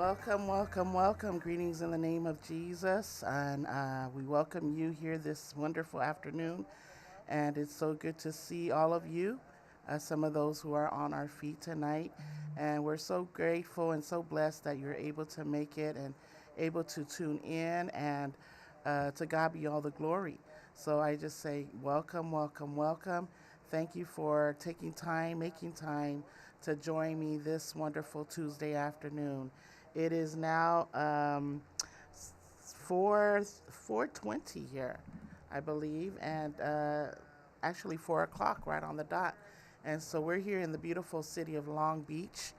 Welcome, welcome, welcome. Greetings in the name of Jesus. And we welcome you here this wonderful afternoon. And it's so good to see all of you, some of those who are on our feet tonight. And we're so grateful and so blessed that you're able to make it and able to tune in. And to God be all the glory. So I just say, welcome, welcome, welcome. Thank you for taking time, making time to join me this wonderful Tuesday afternoon. It is now 4:20 here, I believe, and actually 4 o'clock right on the dot. And so we're here in the beautiful city of Long Beach,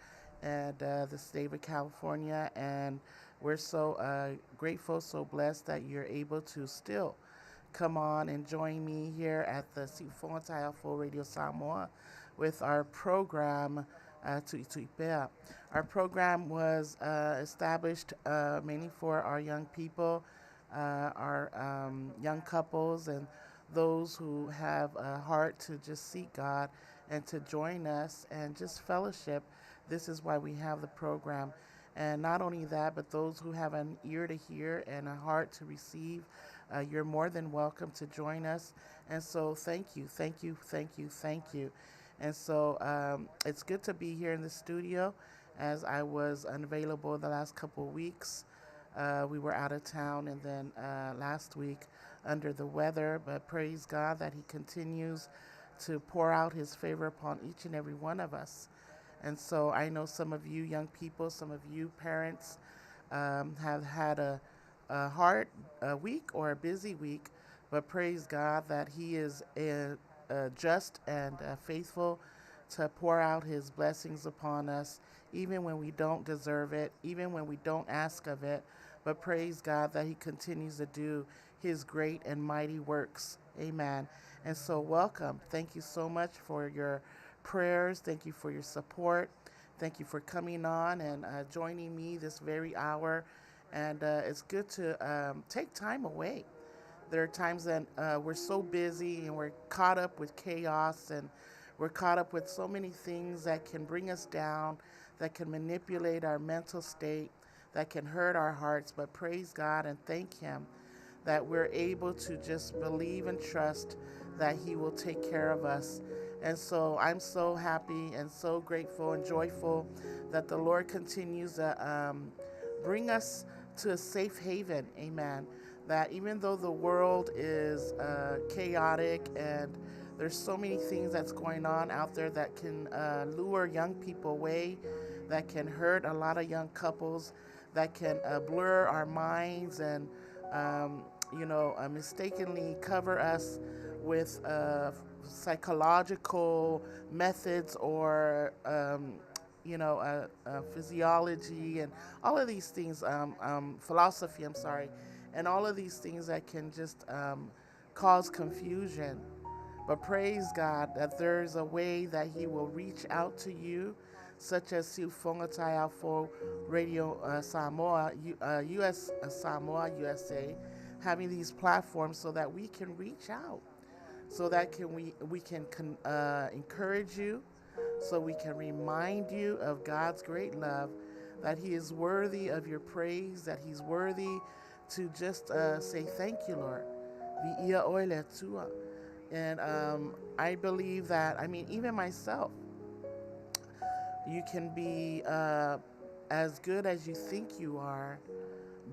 and the state of California, and we're so grateful, so blessed that you're able to still come on and join me here at the Suluvale Radio Samoa with our program Tuituipea. Our program was established mainly for our young people, our young couples, and those who have a heart to just seek God and to join us and just fellowship. This is why we have the program. And not only that, but those who have an ear to hear and a heart to receive, you're more than welcome to join us. And so thank you, thank you, thank you, thank you. And so it's good to be here in the studio as I was unavailable the last couple of weeks. We were out of town, and then last week under the weather, but praise God that He continues to pour out His favor upon each and every one of us. And so I know some of you young people, some of you parents have had a hard week or a busy week, but praise God that He is just and faithful to pour out His blessings upon us, even when we don't deserve it, even when we don't ask of it. But praise God that He continues to do His great and mighty works. Amen. And so welcome. Thank you so much for your prayers. Thank you for your support. Thank you for coming on and joining me this very hour. And it's good to take time away. There are times that we're so busy and we're caught up with chaos, and we're caught up with so many things that can bring us down, that can manipulate our mental state, that can hurt our hearts. But praise God and thank Him that we're able to just believe and trust that He will take care of us. And so I'm so happy and so grateful and joyful that the Lord continues to bring us to a safe haven. Amen. That even though the world is chaotic and there's so many things that's going on out there that can lure young people away, that can hurt a lot of young couples, that can blur our minds and mistakenly cover us with psychological methods or physiology and all of these things, philosophy, I'm sorry, and all of these things that can just cause confusion. But praise God that there's a way that He will reach out to you, such as Suluvale for Radio Samoa, US Samoa, USA, having these platforms so that we can reach out, so that we can encourage you, so we can remind you of God's great love, that He is worthy of your praise, that He's worthy to just say thank you, Lord. V'ia oile tua. And I believe that, even myself, you can be as good as you think you are,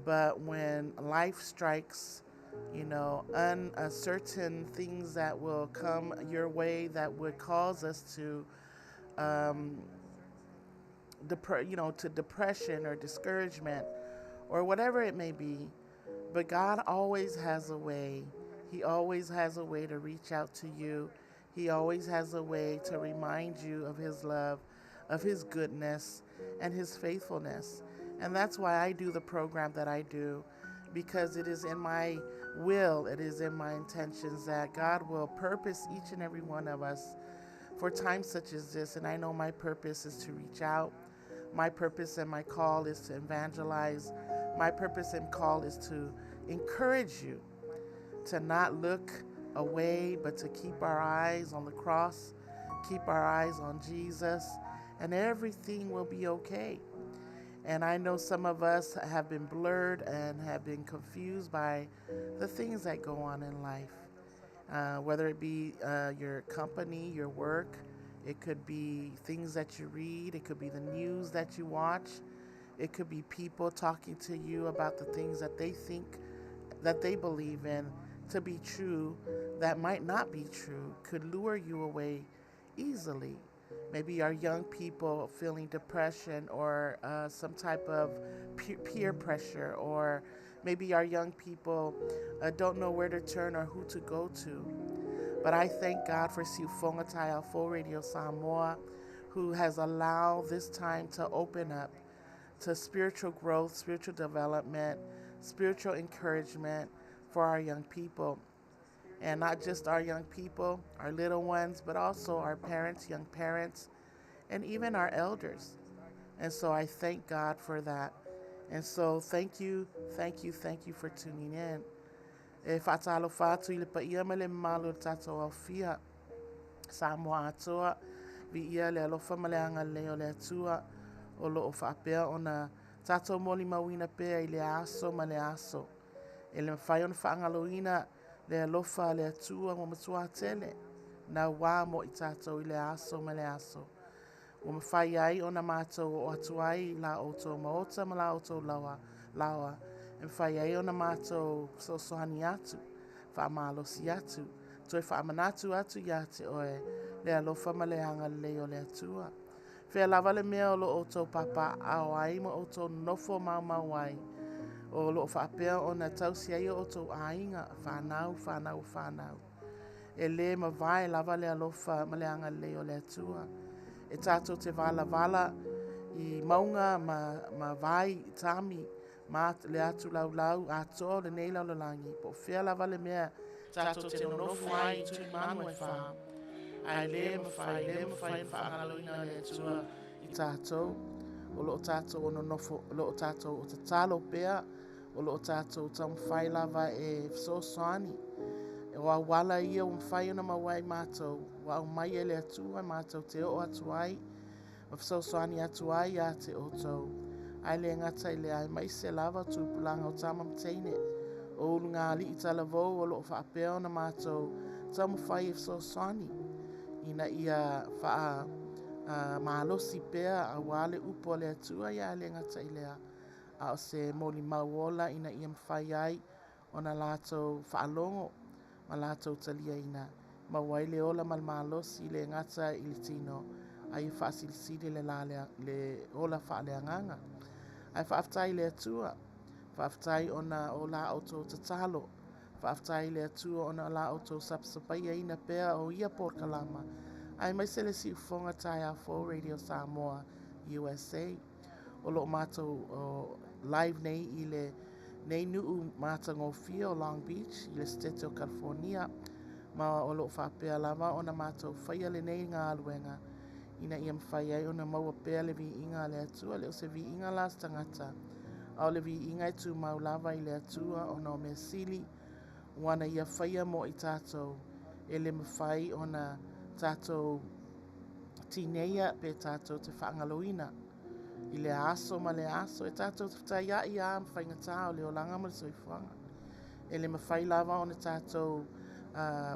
but when life strikes, uncertain things that will come your way that would cause us to um, to depression or discouragement or whatever it may be. But God always has a way. He always has a way to reach out to you. He always has a way to remind you of His love, of His goodness, and His faithfulness. And that's why I do the program that I do, because it is in my will, it is in my intentions that God will purpose each and every one of us for times such as this. And I know my purpose is to reach out. My purpose and my call is to evangelize. My purpose and call is to encourage you to not look away, but to keep our eyes on the cross, keep our eyes on Jesus, and everything will be okay. And I know some of us have been blurred and have been confused by the things that go on in life, whether it be your company, your work, it could be things that you read, it could be the news that you watch, it could be people talking to you about the things that they think, that they believe in to be true, that might not be true, could lure you away easily. Maybe our young people feeling depression or some type of peer pressure, or maybe our young people don't know where to turn or who to go to. But I thank God for Siufongatai Full Radio Samoa, who has allowed this time to open up to spiritual growth, spiritual development, spiritual encouragement for our young people. And not just our young people, our little ones, but also our parents, young parents, and even our elders. And so I thank God for that. And so thank you, thank you, thank you for tuning in. E whaatalo whātu I le pa ia me le malu tātou au fia. Samoa atoa, vi ia le alofa ma le anga leo le atua, o lo o whaapea o na tātou moli mawina pea I le aso ma le aso. E le mwhai ona whaangaloina le alofa le atua mo matua tele, na wā mo I tātou I le aso ma le aso. O mawhai ai o na mātou o atuai la outou maota ma la outou lawa. E mwhai ai o na mātou sosohani atu, whaamalosi atu, toi whaamanatu atu ia te oe, le alofa ma le anga leo le atua. Whea lava le mea o lo outou papa ao ai mo outou nofo mau ai. O lo whaapea o na tausi ai o outou ainga, whanau. E le ma vai lava le alofa ma le anga leo le atua. E tātou te vala I maunga ma vai I tami, ma le atu lau ato le nei laulangi. Po whea lava le mea tātou te nonofo ai I tui Manuia wha. Ai le ma whai whaangaloina le atua I tātou. O lo tātou o nonofo, lo tātou o te talo pea, o lo tātou tam whai lava e sosoani. E wa wala ia o mwhai ona mawai mātou, wa o mai e le atua mātou te o atuai, o sosoani atuai a te outou. Ai le ngata I le ai mai se lava tūpulanga o tama mteine, o ulunga ali I talavou o lo whaapea ona mātou, tamu whai e sosoani. Ina ia wha malosi pea a wale upo le atua ia le ngata I lea. A o se moli mauola ina ia mwhai ai ona lātou whaalongo, ma lātou talia ina. Ma wai le ola mal malosi le ngata I le tino, ai whaasilisiri le ola whaaleanganga. Ai whaaftai le atua, whaaftai ona o la auto tatalo, whaaftai le atua ona la auto sapsapaia ina pea o ia porkalama. Ai mai se le Siufongatai Full Radio Samoa, USA. O lo mātou o live nei I le nei nuu mātango fia o Long Beach, I le state o California. Ma o lo whapea lava o na mātou whaia le nei ngā aluenga. Ina ia mwhai ai o na maua pea le vi inga le atua, le o se vi inga las tangata. Au le vi inga I tu mau lava I le atua o na o mea sili, wana ia whaia mo I tātou. E le mwhai o na tātou tineia pe tātou te whaangaloina. I le aso ma le aso, e tātou te whai ai a mwhaingata o le o langa ma le soifuanga. E le mawhai lava o na tātou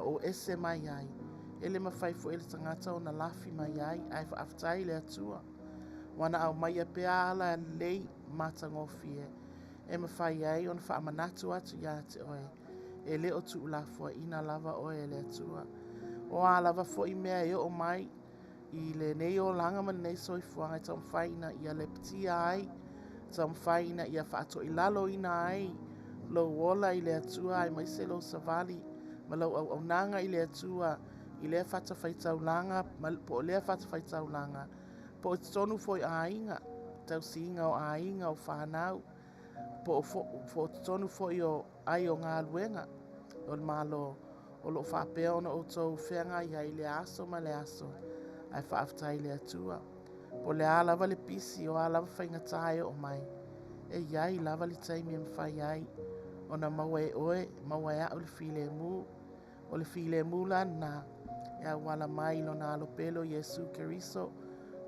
o ese mai ai. E le mawhai fo e le tangata o na lafi mai ai, ai whaaftai le atua. Wana au mai a pea ala lei matangofie. E mawhai ai o na whaamanatu atu ia te oe. E le o tu ulafua ina lava oe le atua. O a lava fo I mea e o mai, I le nei o langa ma nei soifuanga tam whai ina ia le ptia ai, tam whai ina ia whaato I lalo ina ai, lo wola I le atua ai mai se lo savali, ma lo au nanga I le atua, I le whata whaitau langa, po le whata whaitau langa, po o tonu foi a inga, tau singa o a inga o whanau, po o tonu foi o ai o ngā luenga, o le malo, o lo whapea ona o tau whenga I le aso ma le aso, ai whaaftai le atua. Po le a lava le pisi o a lava whaingatai o mai. E iai lava le taimi e mwhai ai. O na maua e oe, maua e a o le file mu. O le file mu lana. E a wala mai lo na alo pelo Yesu Keriso.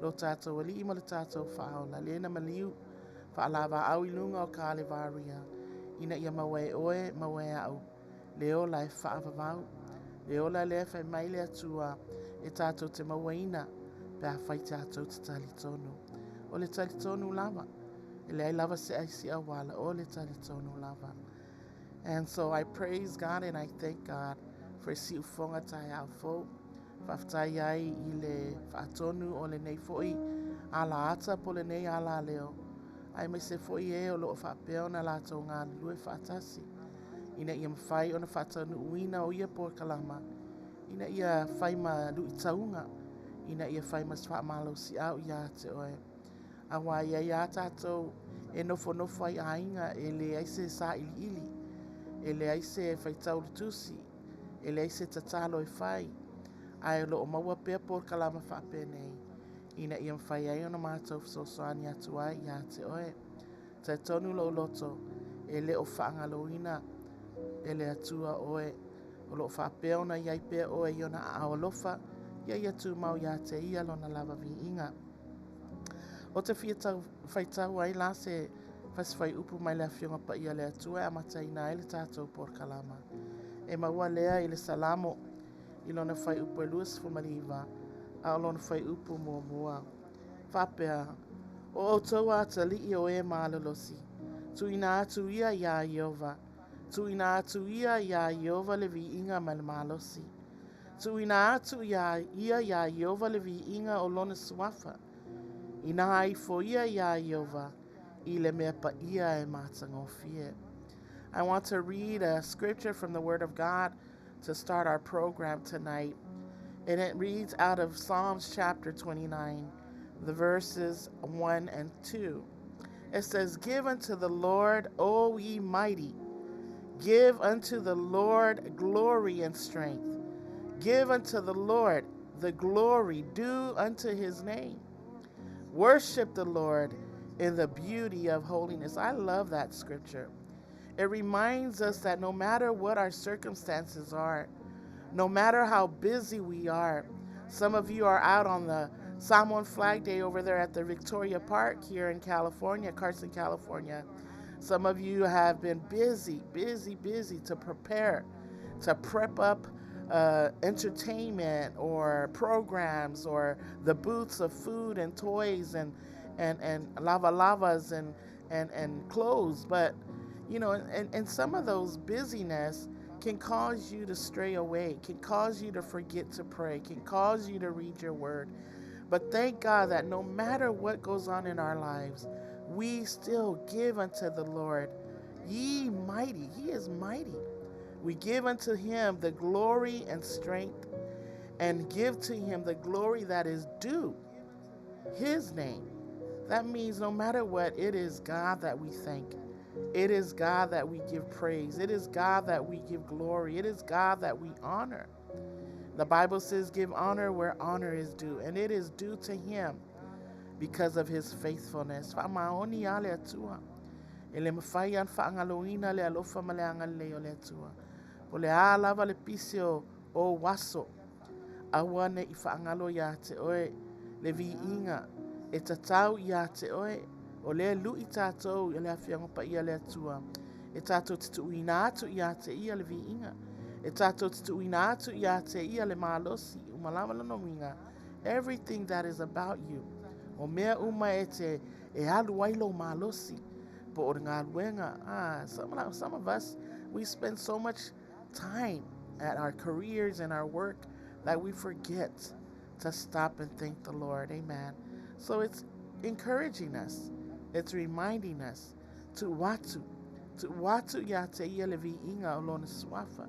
Lo tātou ali ima le tātou whao. La lena maliu. Whaalava au ilunga o ka alevaria. Ina ia mawe oe, mawe au. Leo lai whaavavau. Leo la lea whai mai lea tua. E tātou te mawaina. Pea whai tātou te tali tonu. O le tali tonu lava. E le ai lava se aisi awala. O le tali tonu lava. And so I praise God and I thank God for si ufonga tai au fo. Whaftai ai I le whaatonu o le nei foi. Ala ata po le nei ala leo. Ai mai se foi e o loo whapeo na lātou ngā lue whaatasi. Ina ia mwhai o na whaatonu uina o ia po kalama. Ina ia whai ma lui taunga. Ina ia whai ma swhaamalo si au ia te oe. Awa ia tātou e nofo ai ainga e le aise sa ili ili. E le aise whai tau tusi. E le aise tatalo e whai. Ai lo o maua pia por kalama whape nei. Ina ia mwhai ai o na mātou soani atu ai ia te oe. Te tonu lo loto. E le o whaangaloina. E le atua oe. O lo whapeo na iai pia oe i ona aolofa. Iai atu mau ia te ia lo na lava vi inga. O te whaitau ai la se whai upu mai lea whionga pa ia le atua. A mata ina ele tātou por kalama. E maua lea i le salamo. I lona whai upu e luas fumaliva. A lona whai upu mua. Whapea. O tau ata li I o e maalolosi. Tu ina atu ia ia Iova. Tu ina atu ia Iova le vi inga ma le malosi. Tu ina atu ia Iova le vi inga o lona suafa. Ina ai fo ia Iova. I le mea pa ia e matangofie. I want to read a scripture from the Word of God to start our program tonight. And it reads out of Psalms chapter 29, the verses 1 and 2. It says, Give unto the Lord, O ye mighty. Give unto the Lord glory and strength. Give unto the Lord the glory due unto his name. Worship the Lord in the beauty of holiness. I love that scripture. It reminds us that no matter what our circumstances are, no matter how busy we are, some of you are out on the Samoan Flag Day over there at the Victoria Park here in California, Carson, California. Some of you have been busy to prepare, to prep up entertainment or programs or the booths of food and toys and lavas and clothes. But, you know, and some of those busyness can cause you to stray away, can cause you to forget to pray, can cause you to read your word. But thank God that no matter what goes on in our lives, we still give unto the Lord. Ye mighty, he is mighty. We give unto him the glory and strength and give to him the glory that is due his name. That means no matter what, it is God that we thank. It is God that we give praise. It is God that we give glory. It is God that we honor. The Bible says, give honor where honor is due, and it is due to him because of his faithfulness. Ele mawhai an whaangaloina le alofa ma le angaleo le atua. Po le ālava le pisio o waso. Awane I whaangalo ia te oe. Le vi inga. E tatau ia te oe. O le lu I tātou I le awhiango pa ia le atua. E tātou titu uina atu ia te ia le vi inga. E tātou titu uina atu ia te ia le malosi. Umalama lano winga. Everything that is about you. O mea uma e te e alu wailo malosi. Some of us, we spend so much time at our careers and our work that we forget to stop and thank the Lord. Amen. So it's encouraging us. It's reminding us to watu ya te ia levi inga o lona swafa.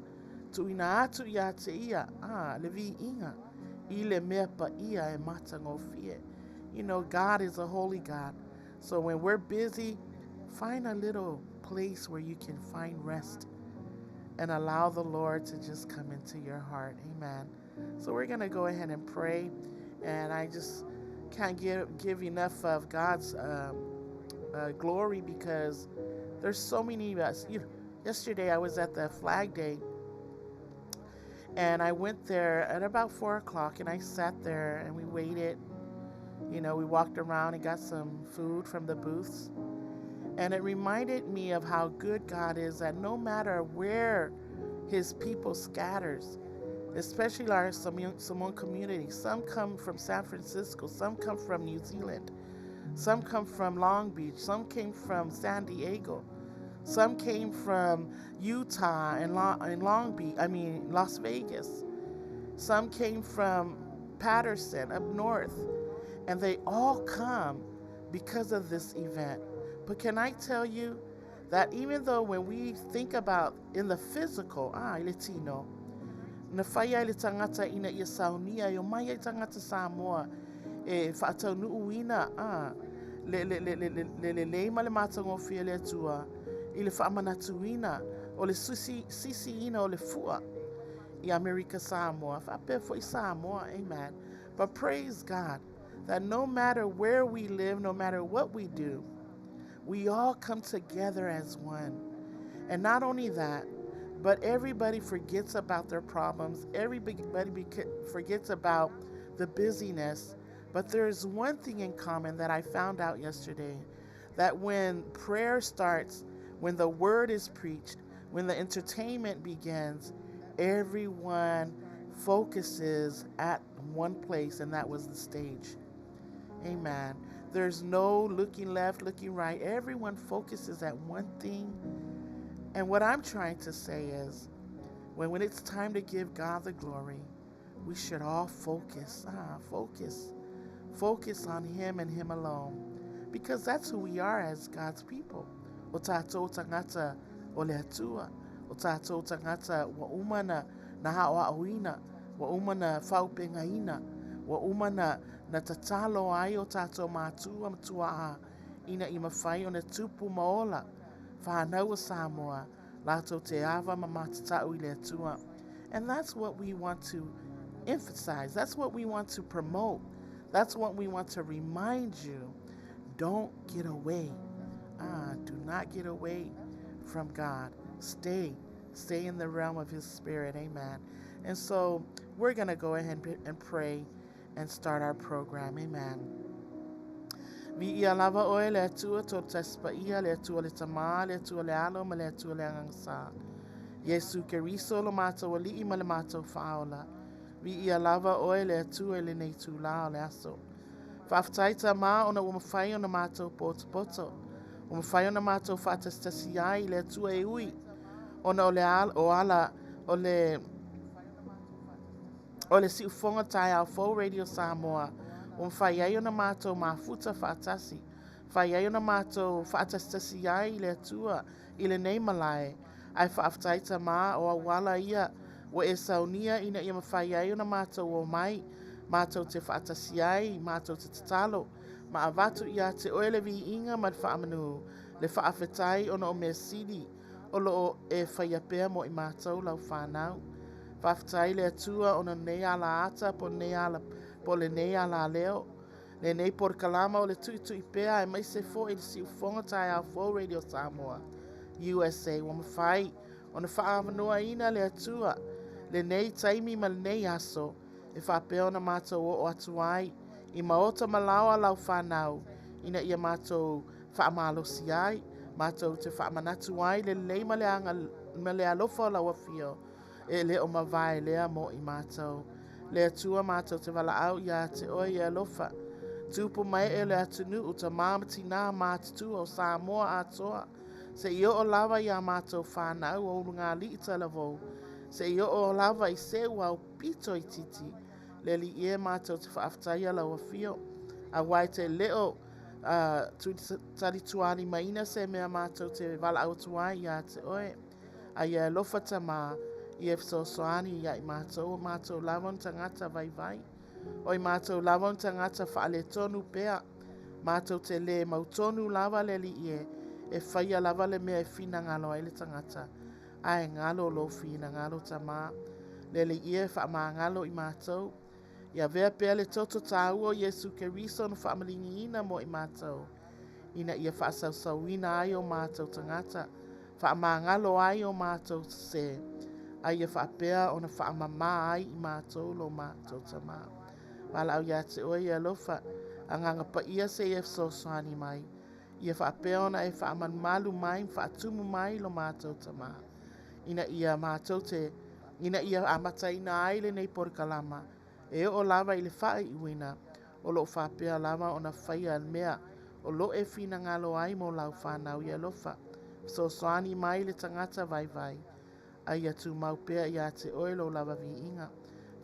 Tu ina atu ya te ia levi inga. Ile mea pa ia e matangofie. You know, God is a holy God. So when we're busy, find a little place where you can find rest and allow the Lord to just come into your heart. Amen. So we're going to go ahead and pray. And I just can't give enough of God's glory because there's so many of us. Yesterday I was at the Flag Day and I went there at about 4 o'clock and I sat there and we waited. You know, we walked around and got some food from the booths. And it reminded me of how good God is, that no matter where his people scatters, especially our Samoan community. Some come from San Francisco, some come from New Zealand, some come from Long Beach, some came from San Diego, some came from Utah and Long Beach, Las Vegas. Some came from Patterson up north, and they all come because of this event. But can I tell you that even though when we think about in the physical, Latino, na whaia le tangata ina ia saunia, o mai ai tangata Samoa, whaatau nuuina, le ma le mātango fia le atua, i le whaamanatuina, o le sisi ina o le fua, i America Samoa, whaape fo I Samoa, amen. But praise God, that no matter where we live, no matter what we do, we all come together as one. And not only that, but everybody forgets about their problems. Everybody forgets about the busyness. But there's one thing in common that I found out yesterday, that when prayer starts, when the word is preached, when the entertainment begins, everyone focuses at one place, and that was the stage. Amen. There's no looking left, looking right. Everyone focuses at one thing. And what I'm trying to say is, when it's time to give God the glory, we should all focus on Him and Him alone, because that's who we are as God's people. O tātou tangata o le atua, o tātou tangata wa umana na haoaoina, wa umana whaupengaina, wa umana na tatalo ai o tātou mātua matua ina I mawhai o na tupu maola, whanau o Samoa, lātou te awa ma mātatau I le atua. And that's what we want to emphasize. That's what we want to promote. That's what we want to remind you. Don't get away. Do not get away from God. Stay in the realm of His Spirit. Amen. And so we're going to go ahead and pray and start our program. Amen. Vi ia lava oe le atua to taspa ia le atua le tama le atua le alo ma le atua le angangsa. Yesu Keriso lo mātou ali'i ma le mātou whaola. Vi ia lava oe le atua le nei tū lao le aso. Whaaftaita mā ona ua mawhai ona mātou poto. O mawhai ona mātou whaatastasi ai le atua e ui. Ona o le ala o le siufonga tai au Fo Radio Samoa. O mawhai ai ona mātou mafuta whaatasi. Whai ai ona mātou whaatastasi ai le atua I le nei malai. Ai whaaftaita mā o awala ia wa e saunia ina ia mawhai ai ona mātou o mai. Mātou te whaatasi ai, mātou te tatalo. Ma avatu ia te oele vi inga ma whaamanu. Le whaafetai ona o mea sidi. O lo e whaiapea mo I mātou lau whanau. Whaafetai le atua ona nei ala ata po le nei ala leo. Le nei por kalama o le tui pea e mai se fo e le si ufonga tai au Fo Radio Samoa. USA wa mawhai. Ona whaamanua ina le atua. Le nei taimi ma le nei aso. E whapea ona mātou o atu ai. I maota malawa lau whanau. Ina ia mātou whaamalosi ai. Mātou te whaamanatu ai le lei ma le alofa lau awhio. E le o mawai lea mo I mātou. Le atua mātou te wala au ia te oi e alofa. Tupu mai e le atunu o ta māmati nā mātutu o Samoa atoa. Se I o lava ia mātou whanau o ngā li I talavou. Se I o lava I se wau pito I titi. Le li e mātou te whaaftaia lau a whio. A wai te leo tari tuani maina se mea mātou te wala au tuai ia te oe. A ia lofa ta mā I e soani ia I mātou lavon tangata vai. O I mātou lavon tangata whaale tonu pea. Mātou te le mautonu lava le li e whaia lava le mea e whina ngalo ai le tangata. Ai ngalo lo whina ngalo ta mā. Le li e wha ngalo I mātou. Ia vea pea le toto tāu o Yesu Keriso no whaamalingi ina mo I mātou. Ina ia whaasauina ai o mātou tangata. Whaamangalo ai o mātou se. Ai ia whaapea o na whaamama ai I mātou lo mātou tamā. Wala au ia te oe ia lofa. Anganga pa ia se ia soani mai. Ia whaapea ona e whaamalu mai, whaatumu mai lo mātou tama. Ina ia mātou ina ia amata ina aile nei porikalama. E o lava i le whae iwina, o lo whaapea lava ona whaia mea, o lo e whina ngalo ai mo lau whanau ia lofa. So soani mai le tangata vai vai. Ai atu maupea ia te oe lo lava vi inga.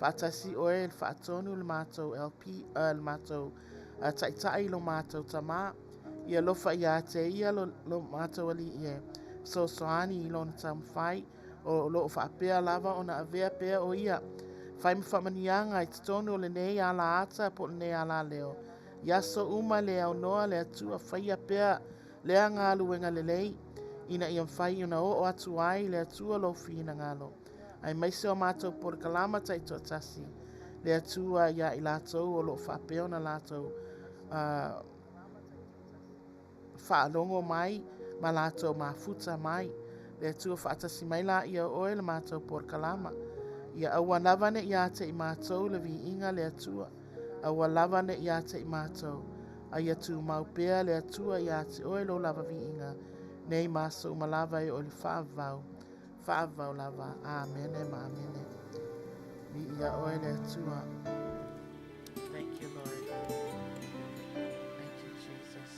Whaatasi oe le whaatonu le mātou LP, le mātou taitai lo mātou tama. Ia lofa ia te ia lo mātou ali ie. So soani i lona tamwhai, o lo whaapea lava ona avea pea o ia. Whai mwhamanianga i tonu o le nei ala ata po le nei ala leo. Ia so uma le au noa le atua whaia pea lea ngā luenga le lei. Ina ia mwhai una o atu ai le atua lo whina ngalo. Ai maise o mātou por kalama tai to tasi. Le atua ia i lātou o lo whaapea na lātou whaalongo mai ma lātou mafuta mai. Le atua whaatasi mai la ia oe le mātou por kalama. Ia aua lavane ia te i mātou le vi inga le atua. Aua lavane ia te i mātou. Ai atu maupea le atua ia te oe lo lava vi inga. Nei maso malava e o le whaavau. Whaavau lava. Amene ma amene. Vi ia oe le atua. Thank you, Lord. Thank you, Jesus.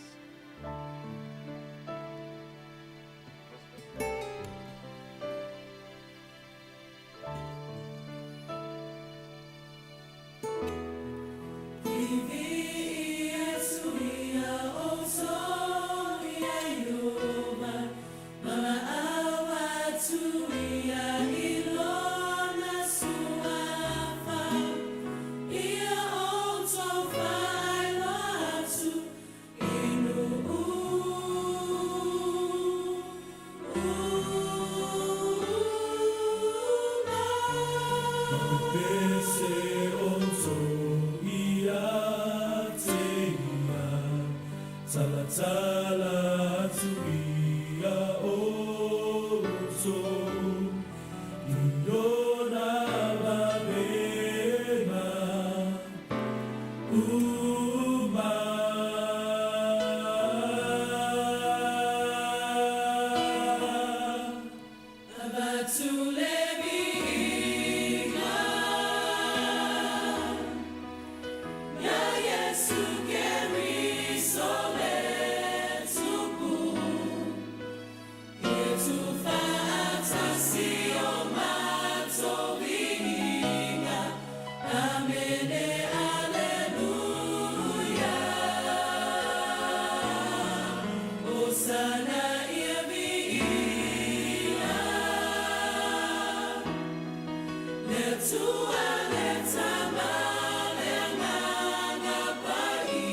Tua le tama le nganga pai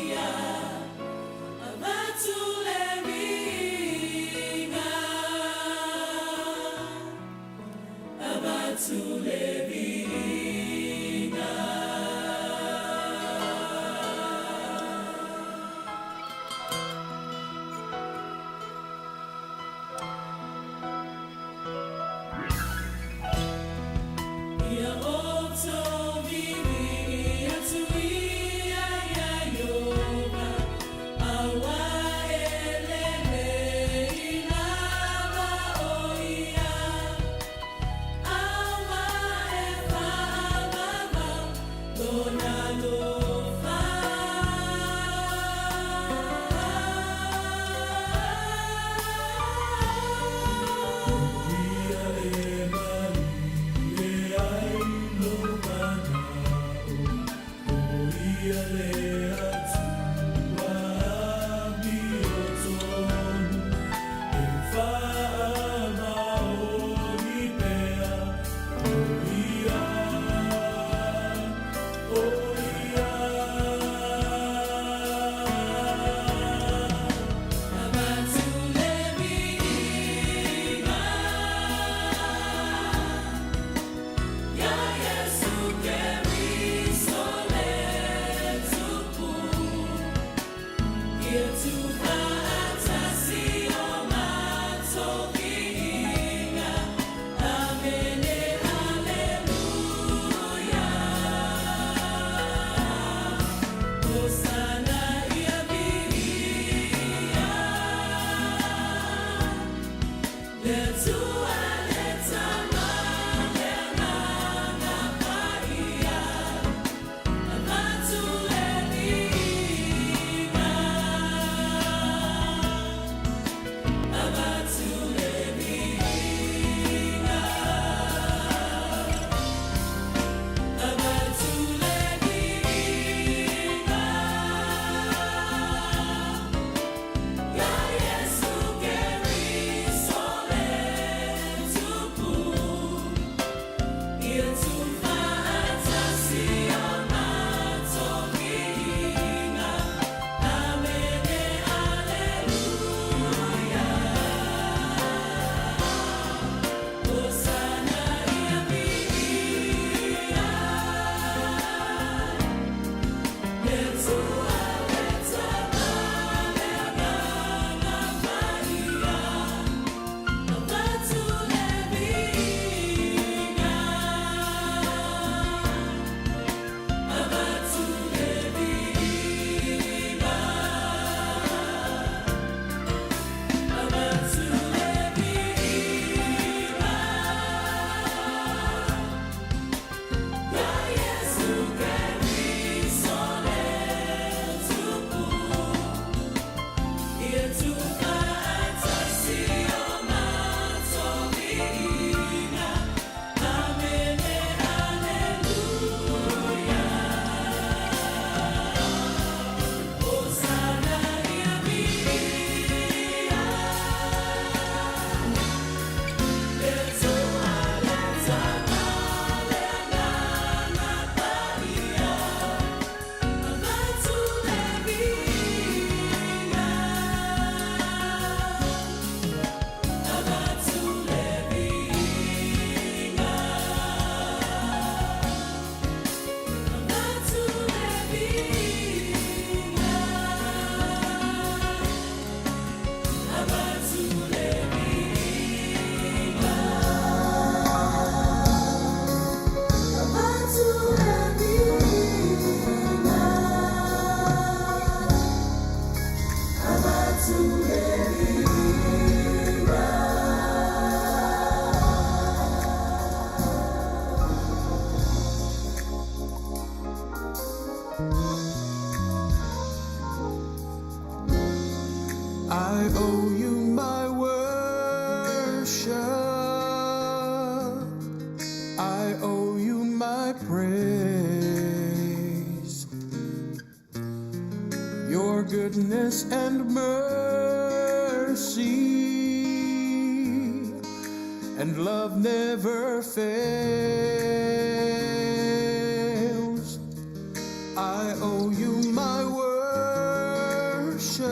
I owe you my worship. I owe you my praise. Your goodness and mercy and love never fails. I owe you my worship.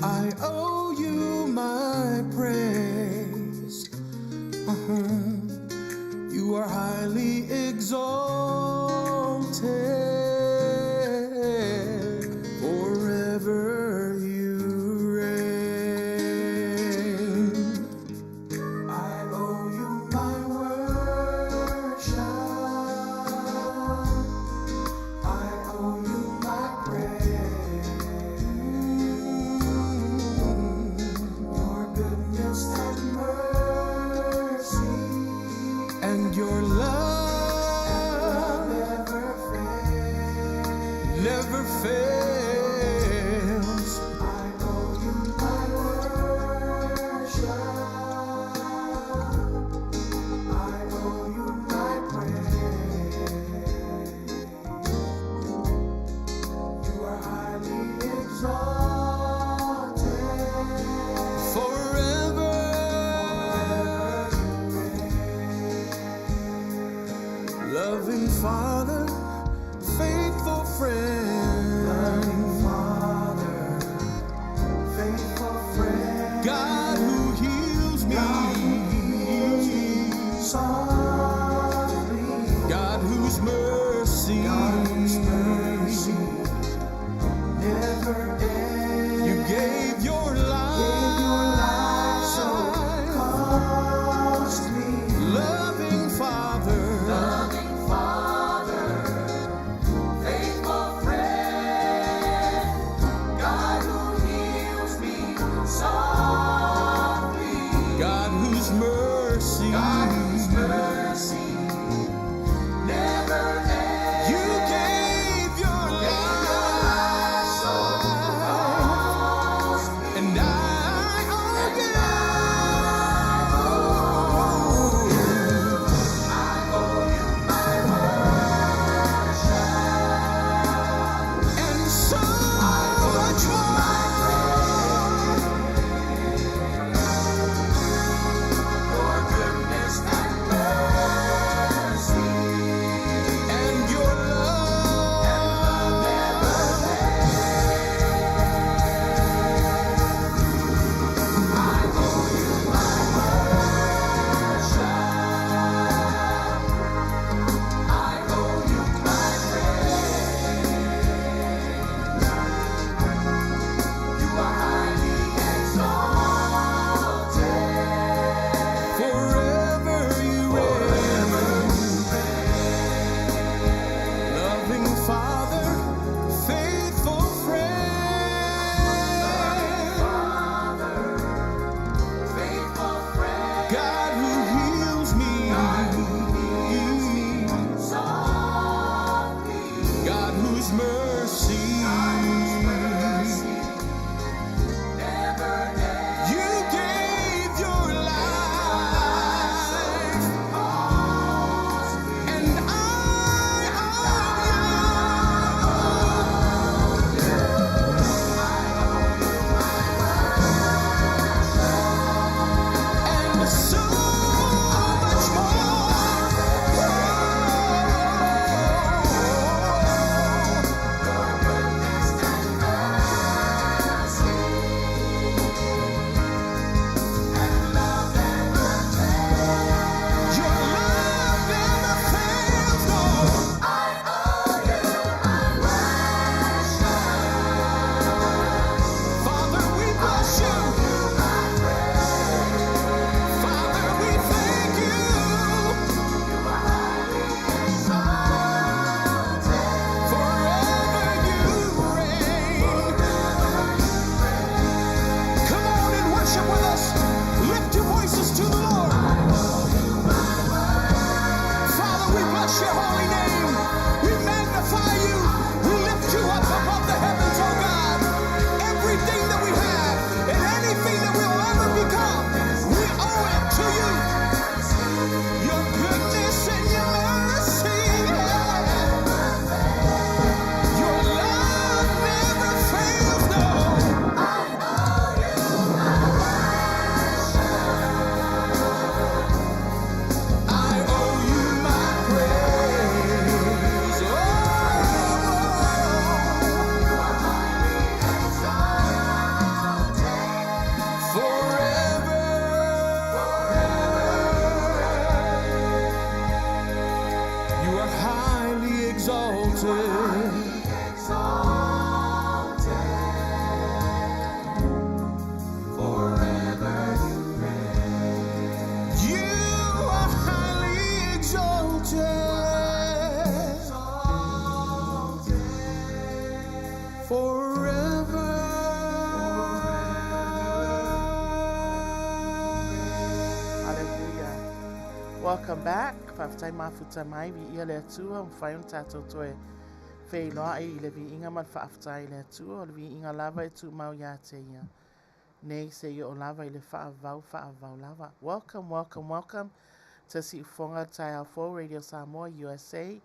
I owe you my praise. You are highly exalted. Forever you reign. I owe you my worship. I owe you my praise. Your goodness and mercy and your love never fails. I owe you my worship. I owe you my praise. You are highly exalted. Forever loving Father, faithful friend, Forever you reign. You are highly exalted. Forever. Hallelujah. Welcome back. Faafetai mafuta mai vi ia le atua mawhai tatou toe whei loa e le vi inga man faafetai le atua o le vi inga lava e tu mau ia te ia. Nei se ia o lava i le whaavau lava. Welcome, welcome, welcome to Siufonga Tai Alfo Radio Samoa, USA.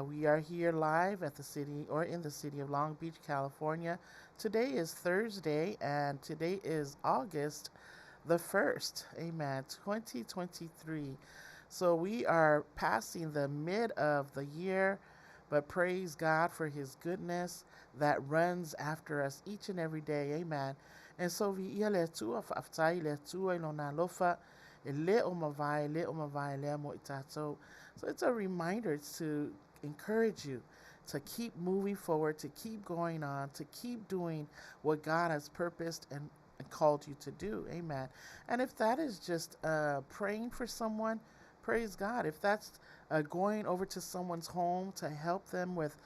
We are here live at the city or in the city of Long Beach, California. Today is Thursday and today is August the 1st. Amen. 2023. So we are passing the mid of the year, but praise God for his goodness that runs after us each and every day. Amen. And so vi ia le tua whaaftai le tua I lona lofa e le o mawai le mo I tātou. So it's a reminder. It's to encourage you to keep moving forward, to keep going on, to keep doing what God has purposed and called you to do. Amen. And if that is just praying for someone, praise God. If that's going over to someone's home to help them with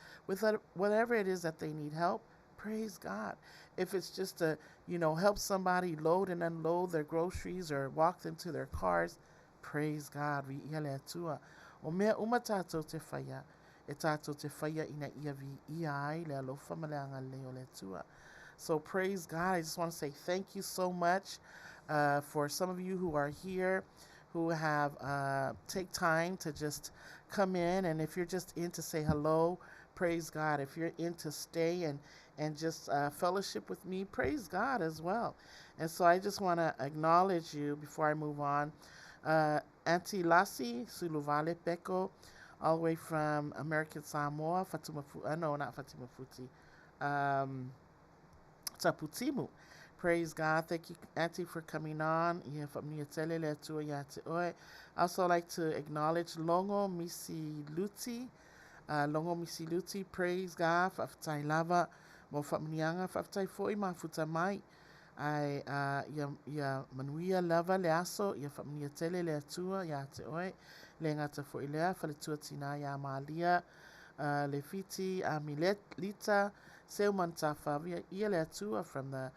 whatever it is that they need help, praise God. If it's just to, help somebody load and unload their groceries or walk them to their cars, praise God. Vi ia le atua. O mea uma tātou te whaia. E tātou te whaia ina ia vi ia ai le alofa ma le anga leo le atua. So praise God. I just want to say thank you so much for some of you who are here, who have take time to just come in. And if you're just in to say hello, praise God. If you're in to stay and just fellowship with me, praise God as well. And so I just want to acknowledge you before I move on. Auntie Lassie, Suluvale Peko, all the way from American Samoa, not Fatima Futi, Taputimu. Praise God. Thank you, Auntie, for coming on. I also like to acknowledge Longo Misi Luti. Praise God. Faafetai lava. Mo whamnianga. Faafetai foi mafuta mai. Ai ia Manuia lava le aso. Ia whamnia tele le atua. Ia te oe. Le ngata foi lea. Whaletua tina ia maalia. Le fiti a mileta. Seu mantafa. Ia le atua from the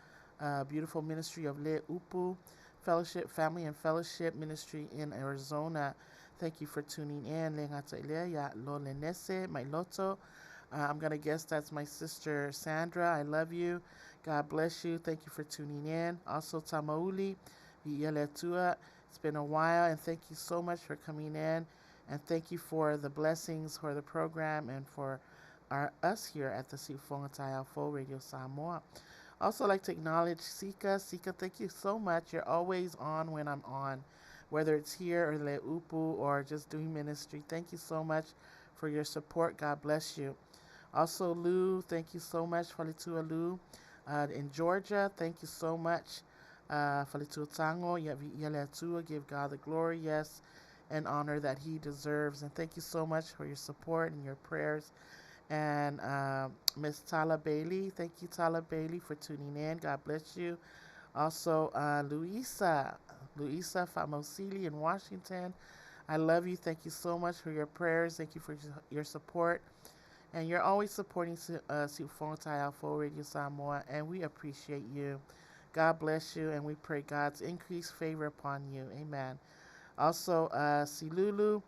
beautiful ministry of Le Upu Fellowship, Family and Fellowship Ministry in Arizona. Thank you for tuning in. Le ngata ilea ya lo le nese, my loto. I'm going to guess that's my sister Sandra. I love you. God bless you. Thank you for tuning in. Also Tamauli, vi ia le atua. It's been a while, and thank you so much for coming in. And thank you for the blessings for the program and for us here at the Siufonga Tai Alfo Radio Samoa. Also like to acknowledge Sika. Sika, thank you so much. You're always on when I'm on, whether it's here or Le Upu or just doing ministry. Thank you so much for your support. God bless you. Also Lou, thank you so much. Falitua Lou in Georgia, thank you so much. Falitua Tango, give God the glory, yes, and honor that he deserves. And thank you so much for your support and your prayers. And Miss Tala Bailey, thank you, Tala Bailey, for tuning in. God bless you. Also, Luisa Famosili in Washington, I love you. Thank you so much for your prayers. Thank you for your support. And you're always supporting Siufonga Tai Alfo Radio Samoa, and we appreciate you. God bless you, and we pray God's increased favor upon you. Amen. Also, Silulu,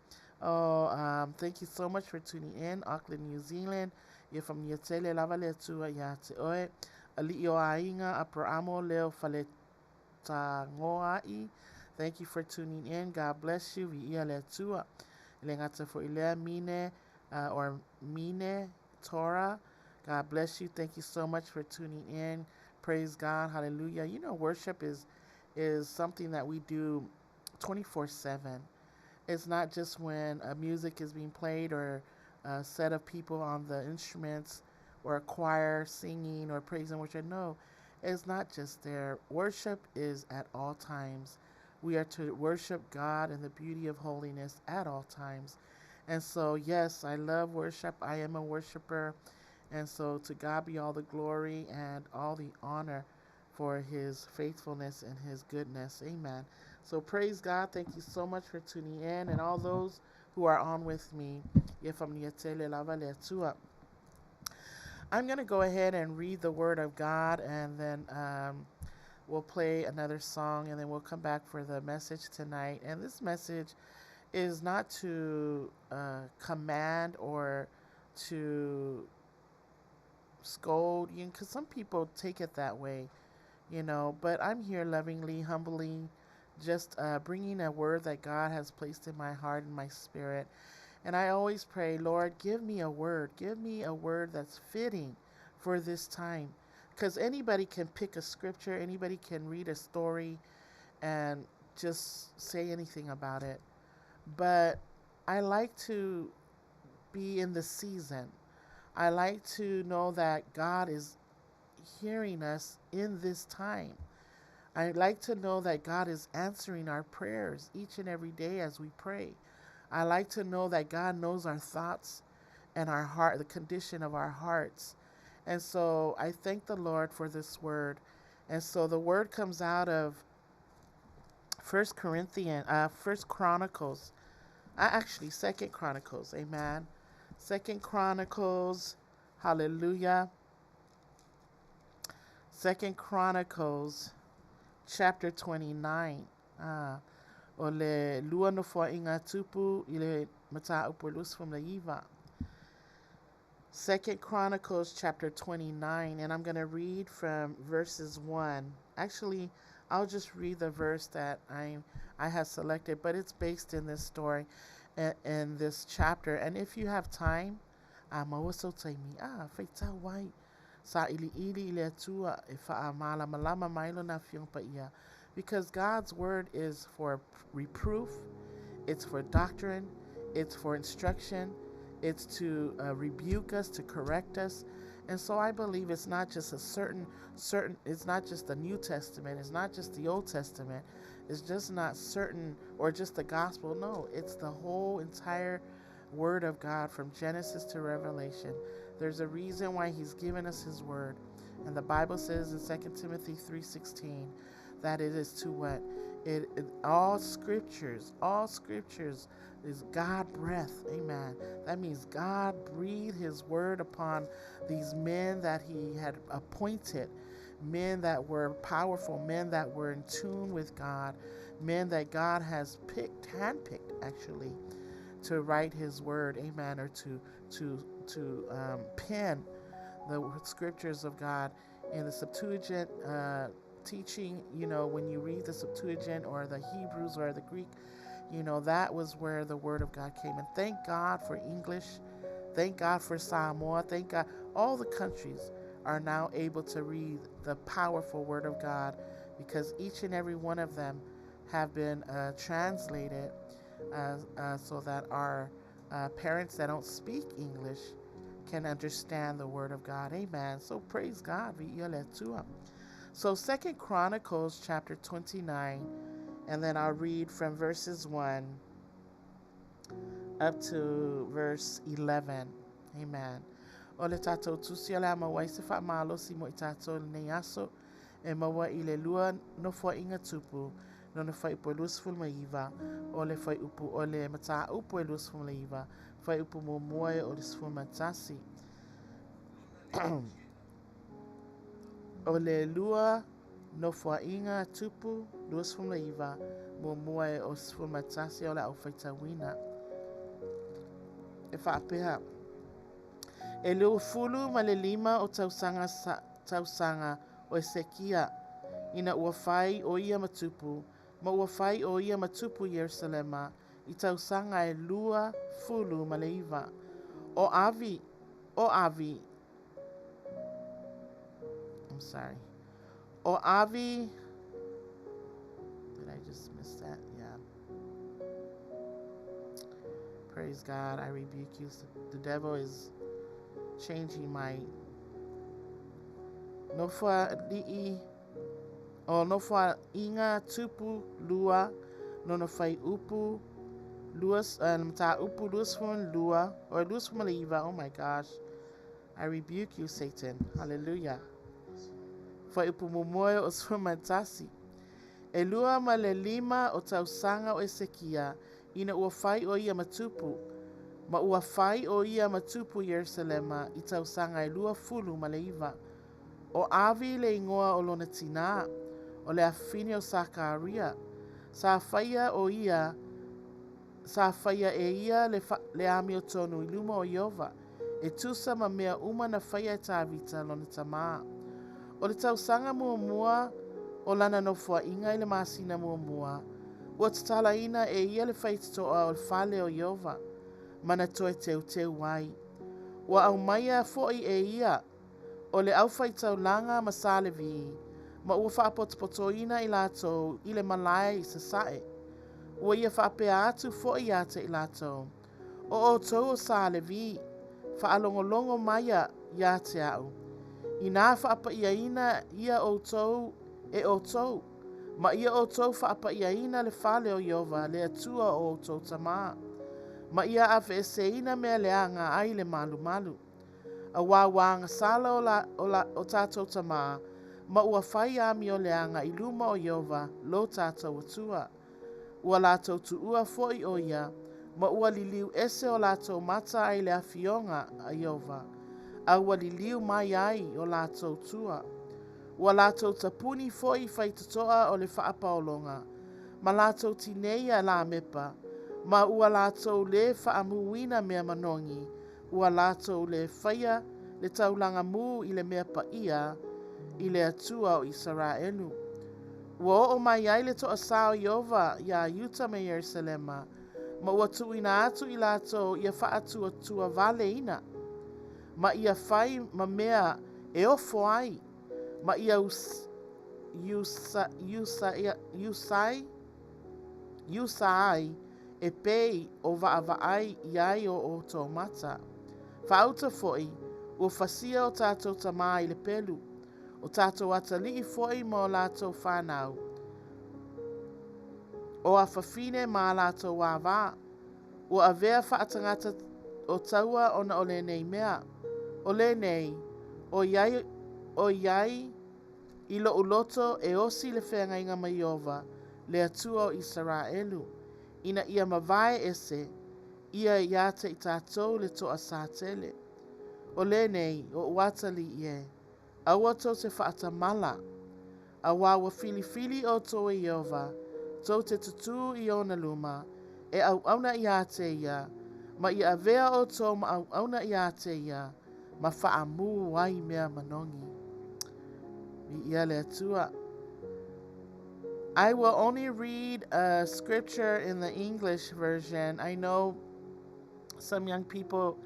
thank you so much for tuning in. Auckland, New Zealand. You're from Niatele Lavale Tua Yate Oe. Alio Ainga Apramo Leo Faletangoai. Thank you for tuning in. God bless you. Vi ia le tua. Lengata for ilea mine or mine Torah. God bless you. Thank you so much for tuning in. Praise God. Hallelujah. You know, worship is something that we do 24/7. It's not just when music is being played or a set of people on the instruments or a choir singing or praise and worship. No, it's not just there. Worship is at all times. We are to worship God in the beauty of holiness at all times. And so, yes, I love worship. I am a worshiper. And so, to God be all the glory and all the honor for his faithfulness and his goodness. Amen. So, praise God. Thank you so much for tuning in, and all those who are on with me. I'm going to go ahead and read the Word of God, and then we'll play another song, and then we'll come back for the message tonight. And this message is not to command or to scold you, because some people take it that way, but I'm here lovingly, humbly, just bringing a word that God has placed in my heart and my spirit. And I always pray, Lord, give me a word that's fitting for this time, because anybody can pick a scripture, anybody can read a story and just say anything about it. But I like to be in the season. I like to know that God is hearing us in this time. I like to know that God is answering our prayers each and every day as we pray. I like to know that God knows our thoughts and our heart, the condition of our hearts. And so I thank the Lord for this word. And so the word comes out of First Chronicles, actually Second Chronicles, amen. Second Chronicles, hallelujah. Second Chronicles, chapter 29. O le lua no fo inga tupu ile mata upolus from the Yiva. Second Chronicles chapter 29, and I'm going to read from verses 1. Actually, I'll just read the verse that I have selected, but it's based in this story, in this chapter. And if you have time, mawaso taimi feita wai sa ili ile tua ifa amala malama mailo na fiong pa ia. Because God's word is for reproof, it's for doctrine, it's for instruction, it's to rebuke us, to correct us. And so I believe it's not just it's not just the New Testament, it's not just the Old Testament, it's just not certain or just the gospel. No, it's the whole entire word of God from Genesis to Revelation. There's a reason why he's given us his word. And the Bible says in 2 Timothy 3:16 that it is to what? All scriptures is God breath. Amen. That means God breathed his word upon these men that he had appointed, men that were powerful, men that were in tune with God, men that God has handpicked actually, to write his word. Amen. Or to pen the scriptures of God. In the Septuagint teaching, when you read the Septuagint or the Hebrews or the Greek, that was where the word of God came. And thank God for English. Thank God for Samoa. Thank God all the countries are now able to read the powerful word of God, because each and every one of them have been translated so that our parents that don't speak English can understand the word of God. Amen. So praise God. So 2 Chronicles chapter 29, and then I'll read from verses 1 up to verse 11. Amen. Ole tato tusiala ma waisifa malo simo itato neaso e mawa ile lua no fo inga tupu no fai polus ful maiva ole fai upu ole mata upu elus ful maiva fai upu mo moe ole ful matasi ole lua no fo inga tupu lus ful maiva mo moe o ful matasi ole au fai tawina e fa peha e leo fulu ma le lima o tausanga o Esekia ina ua fai o ia matupu ma ua fai o ia matupu Yerusalema i tausanga e lua fulu ma le iva o avi I'm sorry o avi, did I just miss that? Yeah. Praise God. I rebuke you. The devil is changing my nofa li'i o nofa inga tupu lua no fai upu lua, or luas malaiva. Oh my gosh. I rebuke you, Satan. Hallelujah. For upu mumoe o sumantasi. E lua ma le lima o tausanga o Esekia, ina ua fai o ia matupu. Ma ua fai o ia matupu Yerusalema, i tausanga e lua fulu ma le iwa. O avi le ingoa o lona tina, o le afini o Sakaria. Sa faia e ia le ami o tonu i luma o Iova. E tusa ma mea uma na faia e tāvita lona tamaa. O le tausanga mua o lana no fua inga i le masina mua. Ua tatala ina e ia le faititoa o le fale o Iova. Mana toe teu wai. Ua au maia foi e ia o le au faitaulanga ma salevi. Ma ua whaapotoina i lato i le malai i sasae. Ua ia whaapea atu foi ate i lato. O tau o salevi. Whaalongolongo maia ia te au. I nā whaapa ia ina ia o tau e o tau. Ma ia o tau whaapa ia ina le whale o Iova le atua o tau tamaa. Ma ia awe e se ina mea leanga ai le malu malu. A wāwanga sala o tātou tamaa. Ma ua whai ami o leanga i luma o Iova lo tātou atua. Ua lātou tuua foi o ia. Ma ua liliu ese o lātou mata ai le awhionga a Iova. A ua liliu mai ai o lātou tua. Ua lātou tapuni foi whaitatoa o le whaapaolonga. Ma lātou tineia la mepa. Ma ua lātou le whaamuina mea manongi. Ua lātou le whaia le taulanga mū i le mea paia i le atua o Israelu. Ua o mai ai le toa sao Iova ia Yuta me Yerusalema. Ma ua tuina atu i lātou ia whaatua tua vale ina. Ma ia whai ma mea e ofo ai. Ma ia usai e pei o vaai iai o tō mata. Whauta foi, ua whasia o tātou tamā i le pelu. O tātou atali i foi mo lātou whanau. O a whawhine mā lātou wāwā. Ua avea whaatangata o taua ona o le nei mea. O le nei, o iai i lo uloto e osi le whenga inga mai Iova, le atua o Israelu. Ina ia mawai ese, ia iate i tātou le toa sātele. O le nei, o uatali ie, aua tau te whaatamala. A wawa fili o toa Iova, tau te tutu i ona luma, e au auna iate ia, ma ia avea o toa ma au auna iate ia, ma whaamu wai mea manongi. Ia le atua. I will only read a scripture in the English version. I know some young people,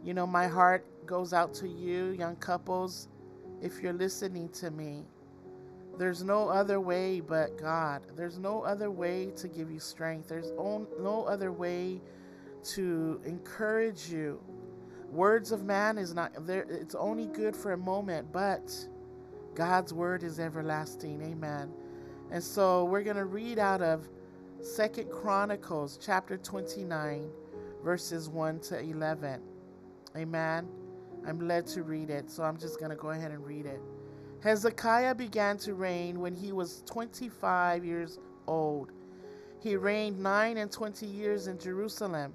my heart goes out to you, young couples, if you're listening to me. There's no other way but God. There's no other way to give you strength. There's no other way to encourage you. Words of man is not there. It's only good for a moment, but God's word is everlasting. Amen. And so we're going to read out of 2 Chronicles chapter 29, verses 1 to 11. Amen. I'm led to read it, so I'm just going to go ahead and read it. Hezekiah began to reign when he was 25 years old. He reigned 29 years in Jerusalem,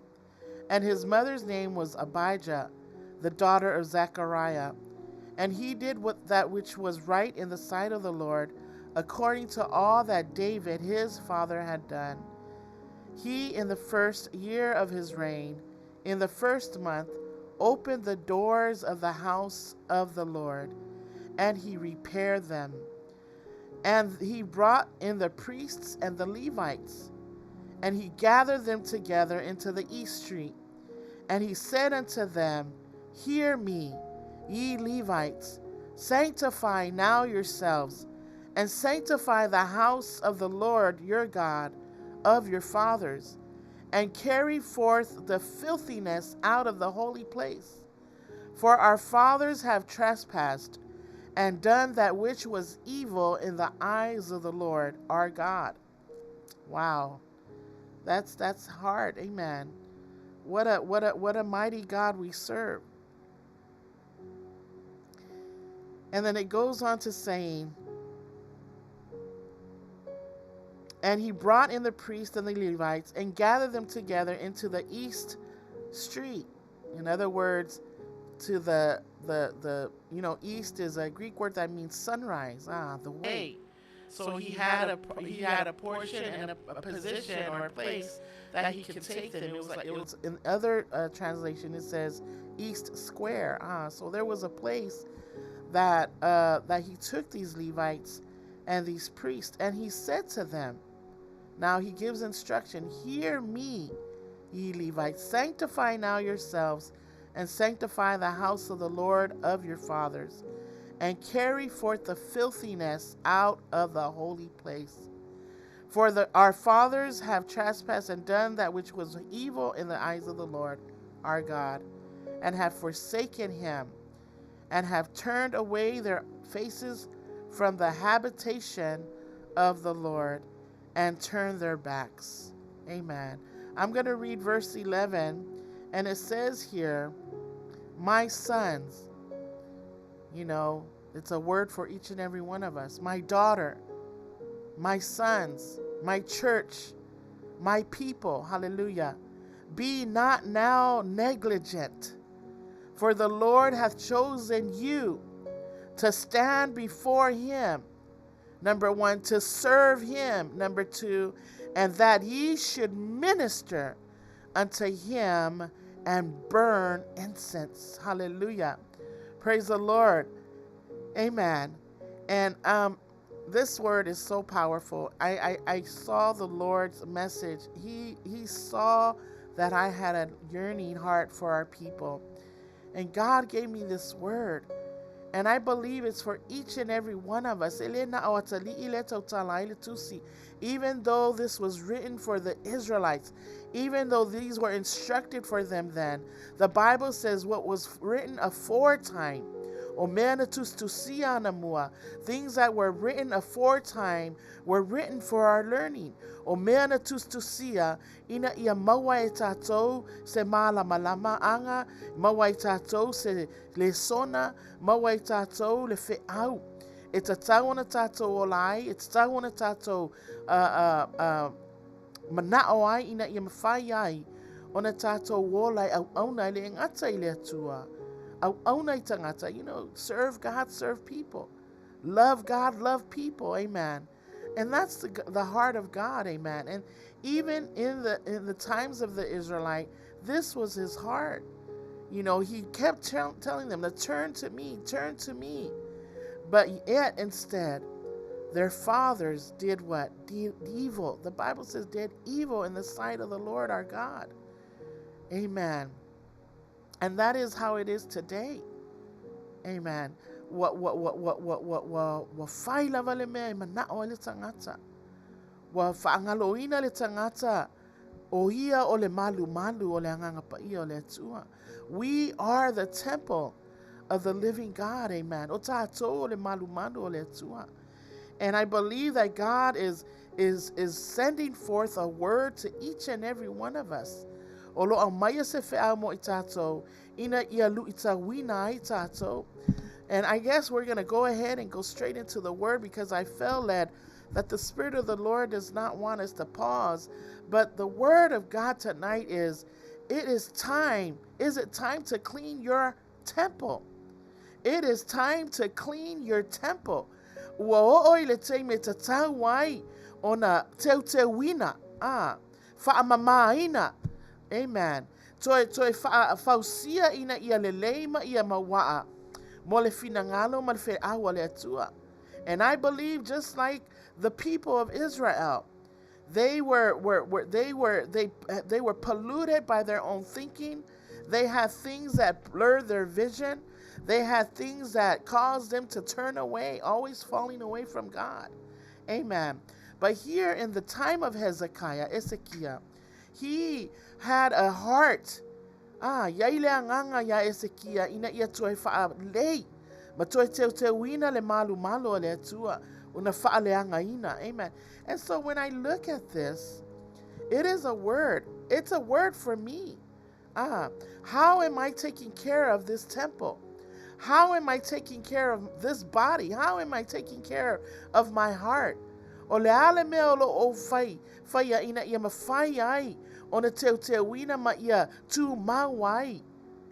and his mother's name was Abijah, the daughter of Zechariah. And he did that which was right in the sight of the Lord, according to all that David his father had done. He, in the first year of his reign, in the first month, opened the doors of the house of the Lord, and he repaired them. And he brought in the priests and the Levites, and he gathered them together into the east street. And he said unto them, Hear me, ye Levites, sanctify now yourselves, and sanctify the house of the Lord your God of your fathers, and carry forth the filthiness out of the holy place. For our fathers have trespassed, and done that which was evil in the eyes of the Lord our God. Wow. That's hard. Amen. What a mighty God we serve. And then it goes on to saying, and he brought in the priests and the Levites and gathered them together into the east street. In other words, to the east is a Greek word that means sunrise. The way. So he had a portion and a position or a place that he could take them. It was in other translation it says East Square. So there was a place that he took these Levites and these priests, and he said to them, now he gives instruction, hear me, ye Levites, sanctify now yourselves, and sanctify the house of the Lord of your fathers, and carry forth the filthiness out of the holy place. For our fathers have trespassed and done that which was evil in the eyes of the Lord our God, and have forsaken him, and have turned away their faces from the habitation of the Lord, and turned their backs. Amen. I'm going to read verse 11, and it says here, my sons, it's a word for each and every one of us. My daughter, my sons, my church, my people, hallelujah. Be not now negligent, for the Lord hath chosen you to stand before him. Number 1, to serve him. Number 2, and that ye should minister unto him and burn incense. Hallelujah. Praise the Lord. Amen. And this word is so powerful. I saw the Lord's message. He saw that I had a yearning heart for our people. And God gave me this word. And I believe it's for each and every one of us. Even though this was written for the Israelites, even though these were instructed for them then, the Bible says what was written aforetime, things that were written aforetime were written for our learning. Ina ia maua e tātou se mala malama anga, maua e tātou se le sona, maua e tātou le whiau. E tātou na tātou o lai, e tātou na tātou manao ai ina ia mawhai ai, o na tātou wolai au auna le ngata I le atua. Au auna I tangata, serve God, serve people. Love God, love people, amen. And that's the heart of God, amen. And even in the times of the Israelite, this was his heart. He kept telling them to turn to me, turn to me. But yet instead, their fathers did what? Did evil. The Bible says did evil in the sight of the Lord our God. Amen. And that is how it is today. Amen. Wa faila vale me manao le tangata. Wa faangaloina le tangata. O ia o le malu o le anganga paia o le atua. We are the temple of the living God, amen. O tātou o le malu o le atua. And I believe that God is sending forth a word to each and every one of us. O lo au maia se whea mo I tātou, ina ia lu I tawina ai tātou. And I guess we're going to go ahead and go straight into the word, because I felt led that the Spirit of the Lord does not want us to pause. But the word of God tonight is, it is time. Is it time to clean your temple? It is time to clean your temple. Ua o'oi le te me te tauai o na teuteuina. Whaamamaina. Amen. Toi whausia ina ia le leima ia mawaa. Mo le finangalo ma le wheaua le atua. And I believe just like the people of Israel, they were polluted by their own thinking. They had things that blurred their vision. They had things that caused them to turn away, always falling away from God. Amen. But here in the time of Ezekiel, he had a heart. Yaile anganga ya Ezekiel ina ia toi faa lei. Ma toi teuina le malu le atua. Una faa leanga ina. Amen. And so when I look at this, It is a word. It's a word for me. How am I taking care of this temple? How am I taking care of this body? How am I taking care of my heart? O le ale mea o lo o fai ina ia mawhai ai o na teo teo wina ma ia tū mawai.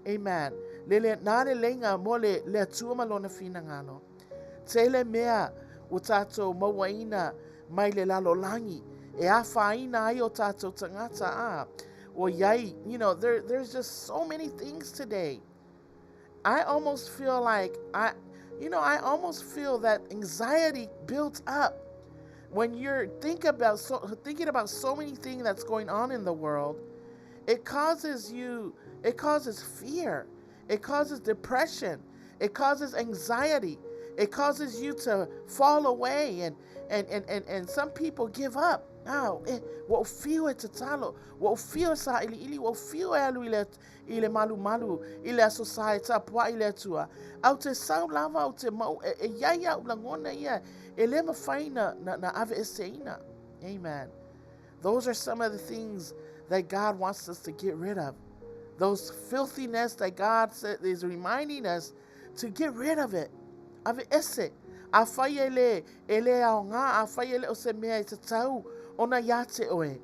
Amen. Nāre lenga mo le atua malona fina ngano. Tele mea o tātou mawaina mai le lalolangi. E a whaina ai o tātou tangata o yai. There's just so many things today. I almost feel like I almost feel that anxiety built up when you're thinking about so many things that's going on in the world. It causes fear. It causes depression. It causes anxiety. It causes you to fall away, and some people give up. Wo fio e tatalo, wo fio sa ili wo fio e alu ile malu ile society apwa ile tua. Au te sau lava au te mau e yaya ulangona ia ele mafaina na ave eseina. Amen. Those are some of the things that God wants us to get rid of. Those filthiness that God is reminding us to get rid of it. Ave ese. A whai ele ao ngā, a whai ele o se mea i te tau, ona iate oe.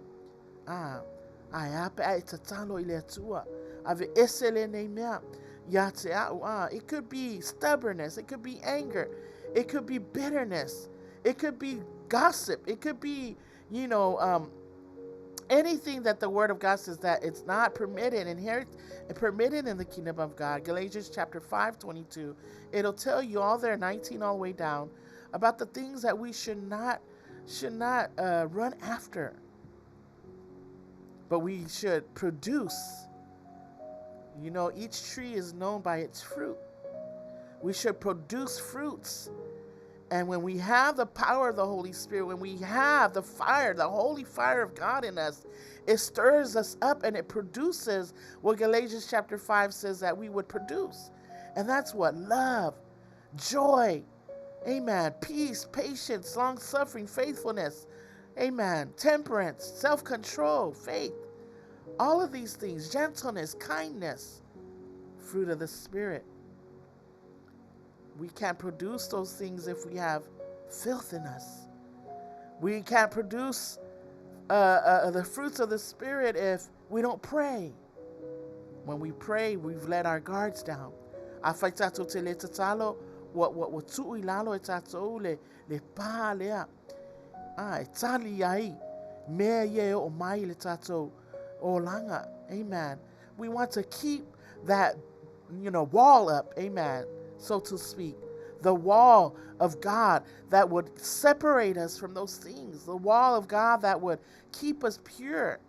Ai ape ai te talo i le atua. Ave ese le nei mea, iate au. It could be stubbornness, it could be anger, it could be bitterness, it could be gossip, it could be, anything that the Word of God says that it's not permitted in the kingdom of God. Galatians chapter 5:22. It'll tell you all there, 19 all the way down, about the things that we should not run after, but we should produce. Each tree is known by its fruit. We should produce fruits. And when we have the power of the Holy Spirit, when we have the fire, the holy fire of God in us, it stirs us up and it produces what Galatians chapter 5 says that we would produce. And that's what? Love, joy, amen, peace, patience, long-suffering, faithfulness, amen, temperance, self-control, faith, all of these things, gentleness, kindness, fruit of the Spirit. We can't produce those things if we have filth in us. We can't produce the fruits of the Spirit if we don't pray. When we pray, we've let our guards down. Afai tatou te le tatalo, wa tui lalo e tatou le pā lea. E tali ai, mea ie o mai le tatou o langa. Amen. We want to keep that, wall up. Amen. So to speak, the wall of God that would separate us from those things, the wall of God that would keep us pure.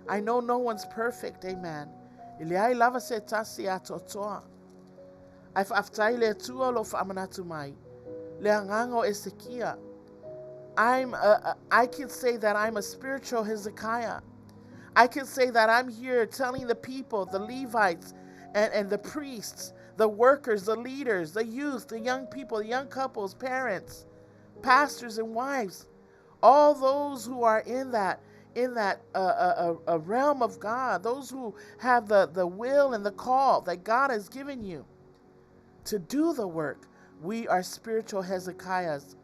I know no one's perfect, amen. Iliai lava se tasi atotoa. Aftai le tua lo faamanatu mai. Le angango Ezekia. I can say that I'm a spiritual Hezekiah. I can say that I'm here telling the people, the Levites and the priests, the workers, the leaders, the youth, the young people, the young couples, parents, pastors and wives, all those who are in that realm of God, those who have the will and the call that God has given you to do the work. We are spiritual Hezekiahs.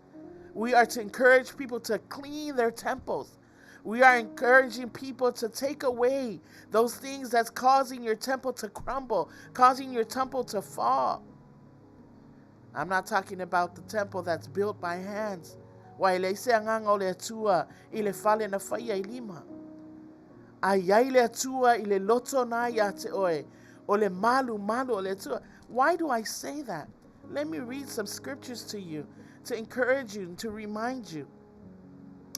We are to encourage people to clean their temples. We are encouraging people to take away those things that's causing your temple to crumble, causing your temple to fall. I'm not talking about the temple that's built by hands. Waile se angango le tua ile fale na faia ilima. Ayai le tua ile loto na ya te oe. Ole malu le tua. Why do I say that? Let me read some scriptures to you to encourage you and to remind you.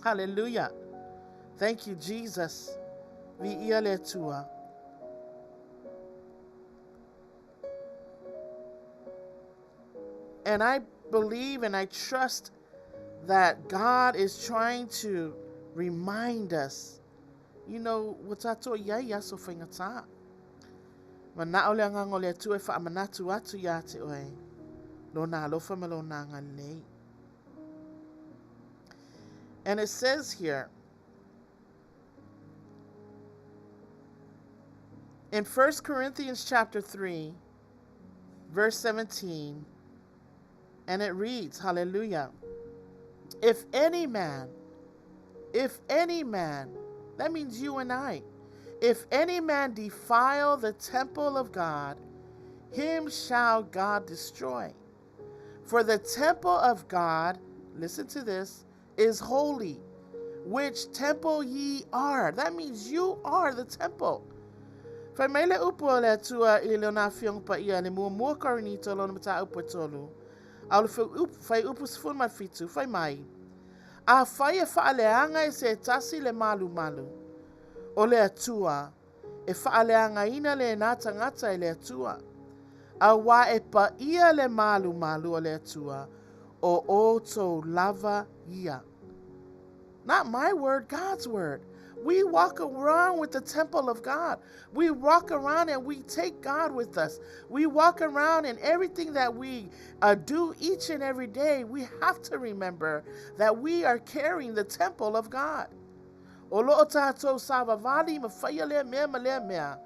Hallelujah. Thank you, Jesus. Vi ia le tua. And I believe and I trust that God is trying to remind us. Watato ia so fingata. Mana ole ngango le tua fa manatu atu ya te oe. Lona lo fa malona ngane. And it says here, In 1 Corinthians chapter 3, verse 17, and it reads, hallelujah, if any man, that means you and I, if any man defile the temple of God, him shall God destroy. For the temple of God, listen to this, is holy, which temple ye are. That means you are the temple. Fai mai le upo le tua I le na fiong pa ia le mua korinito lo na mata upo tolu. Au le fai upo sfun ma fitu, fai mai. A fai e faaleanga e se tasi le malu. O le atua, e faaleanga ina le nata ngata e le atua. A wa e pa ia le malu o le atua, o oto lava ia. Not my word, God's word. We walk around with the temple of God. We walk around and we take God with us. We walk around and everything that we do each and every day, we have to remember that we are carrying the temple of God. Olo tato savavali mafaya le mea.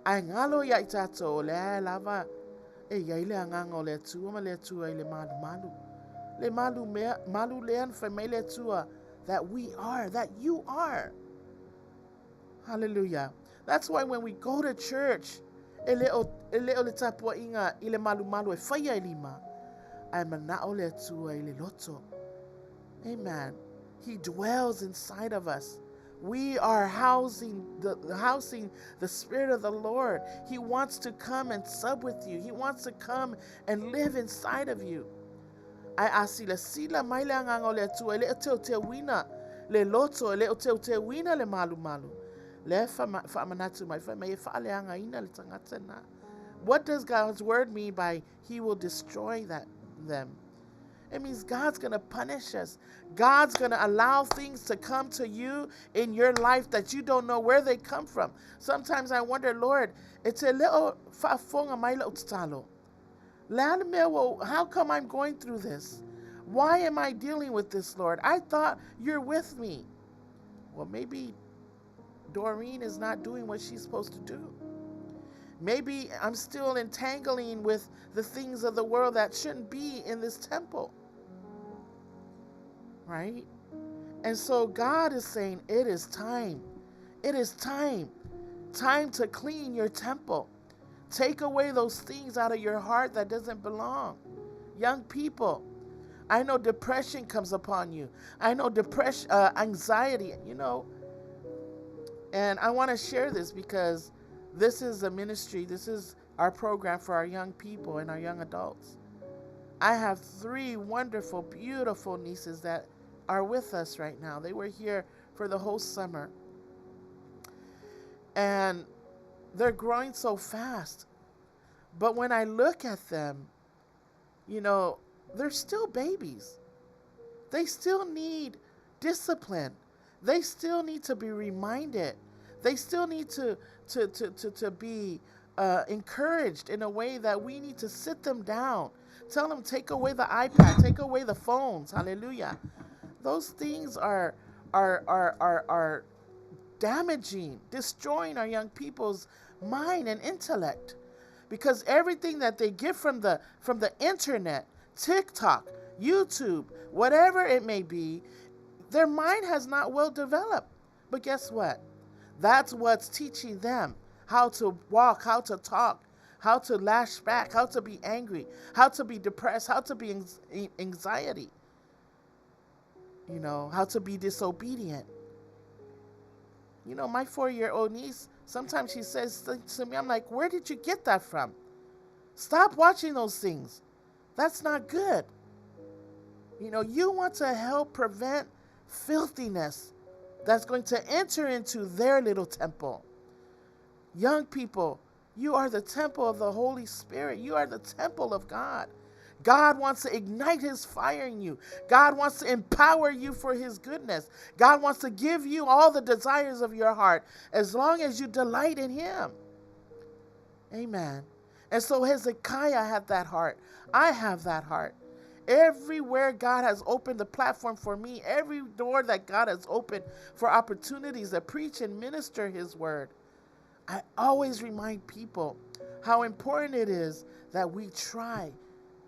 Ai ngalo ya itato le lava. E ya ile angango le tua ile malu. Le malu le an famile tua. That we are, that you are. Hallelujah. That's why when we go to church, eleo le tapua inga ile malu e faya ilima. Ai manao le tua ile loto. Amen. He dwells inside of us. We are housing the Spirit of the Lord. He wants to come and sub with you. He wants to come and live inside of you. Ai asila sila maile angango le tua le te wina le loto le te wina le malu le fa manatu mai fa mai fa le anga ina le tangata na. What does God's word mean by he will destroy them? It means God's going to punish us. God's going to allow things to come to you in your life that you don't know where they come from. Sometimes I wonder, Lord, it's a little fa fonga mai lo talo. How come I'm going through this? Why am I dealing with this, Lord? I thought you're with me. Well, maybe Doreen is not doing what she's supposed to do. Maybe I'm still entangling with the things of the world that shouldn't be in this temple. Right? And so God is saying, it is time. It is time. Time to clean your temple. Take away those things out of your heart that doesn't belong. Young people, I know depression comes upon you. I know anxiety, And I want to share this because this is a ministry. This is our program for our young people and our young adults. I have 3 wonderful, beautiful nieces that are with us right now. They were here for the whole summer. And they're growing so fast. But when I look at them, they're still babies. They still need discipline. They still need to be reminded. They still need to be encouraged in a way that we need to sit them down. Tell them, take away the iPad, take away the phones. Hallelujah. Those things are damaging, destroying our young people's mind and intellect, because everything that they get from the internet, TikTok, YouTube, whatever it may be, their mind has not well developed. But guess what? That's what's teaching them how to walk, how to talk, how to lash back, how to be angry, how to be depressed, how to be anxiety, how to be disobedient. My 4-year-old niece, sometimes she says to me, I'm like, where did you get that from? Stop watching those things. That's not good. You want to help prevent filthiness that's going to enter into their little temple. Young people, you are the temple of the Holy Spirit. You are the temple of God. God wants to ignite his fire in you. God wants to empower you for his goodness. God wants to give you all the desires of your heart as long as you delight in him. Amen. And so Hezekiah had that heart. I have that heart. Everywhere God has opened the platform for me, every door that God has opened for opportunities to preach and minister his word, I always remind people how important it is that we try.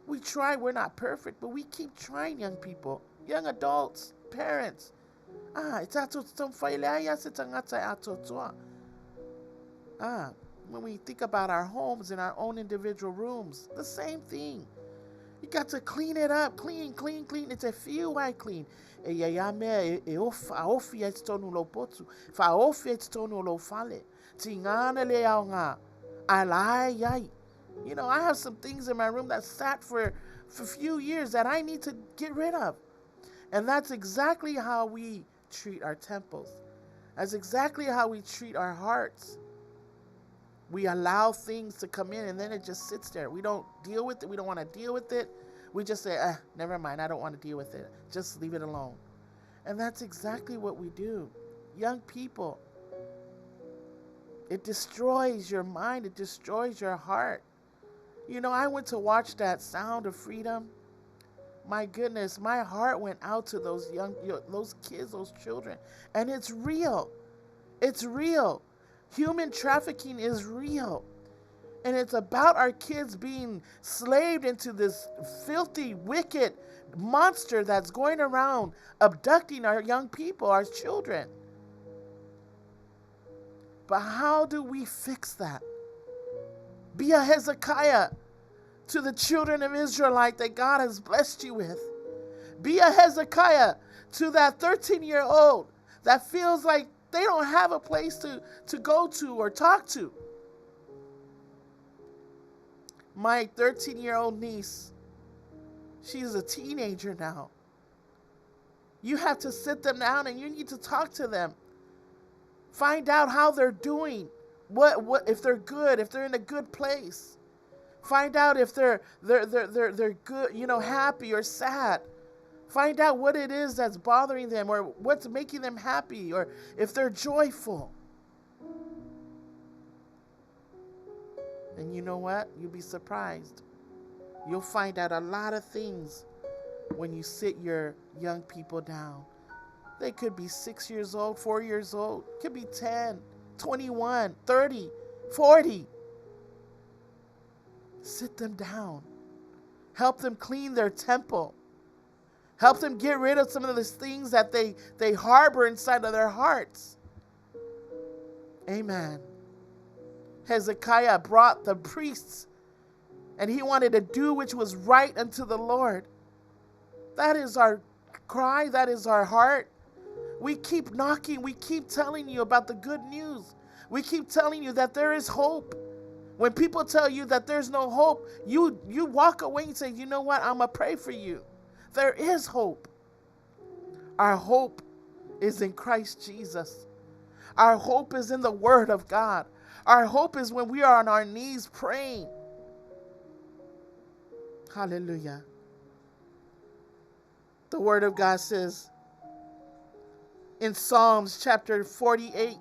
We try, we're not perfect, but we keep trying, young people, young adults, parents. When we think about our homes and our own individual rooms, the same thing. You got to clean it up. Clean, clean, clean. It's a few I clean. You know, I have some things in my room that sat for a few years that I need to get rid of. And that's exactly how we treat our temples. That's exactly how we treat our hearts. We allow things to come in and then it just sits there. We don't deal with it. We don't want to deal with it. We just say, never mind. I don't want to deal with it. Just leave it alone. And that's exactly what we do. Young people, it destroys your mind. It destroys your heart. You know, I went to watch that Sound of Freedom. My goodness, my heart went out to those kids, those children. And it's real. It's real. Human trafficking is real. And it's about our kids being slaved into this filthy, wicked monster that's going around abducting our young people, our children. But how do we fix that? Be a Hezekiah to the children of Israelite that God has blessed you with. Be a Hezekiah to that 13-year-old that feels like they don't have a place to go to or talk to. My 13-year-old niece, she's a teenager now. You have to sit them down and you need to talk to them. Find out how they're doing. What if they're good, if they're in a good place. Find out if they're good, happy or sad. Find out what it is that's bothering them or what's making them happy or if they're joyful. And you know what? You'll be surprised. You'll find out a lot of things when you sit your young people down. They could be 6 years old, 4 years old. Could be 10, 21, 30, 40. Sit them down. Help them clean their temple. Help them get rid of some of those things that they harbor inside of their hearts. Amen. Hezekiah brought the priests, and he wanted to do which was right unto the Lord. That is our cry. That is our heart. We keep knocking. We keep telling you about the good news. We keep telling you that there is hope. When people tell you that there's no hope, you walk away and say, you know what? I'm going to pray for you. There is hope. Our hope is in Christ Jesus. Our hope is in the Word of God. Our hope is when we are on our knees praying. Hallelujah. The Word of God says in Psalms chapter 48,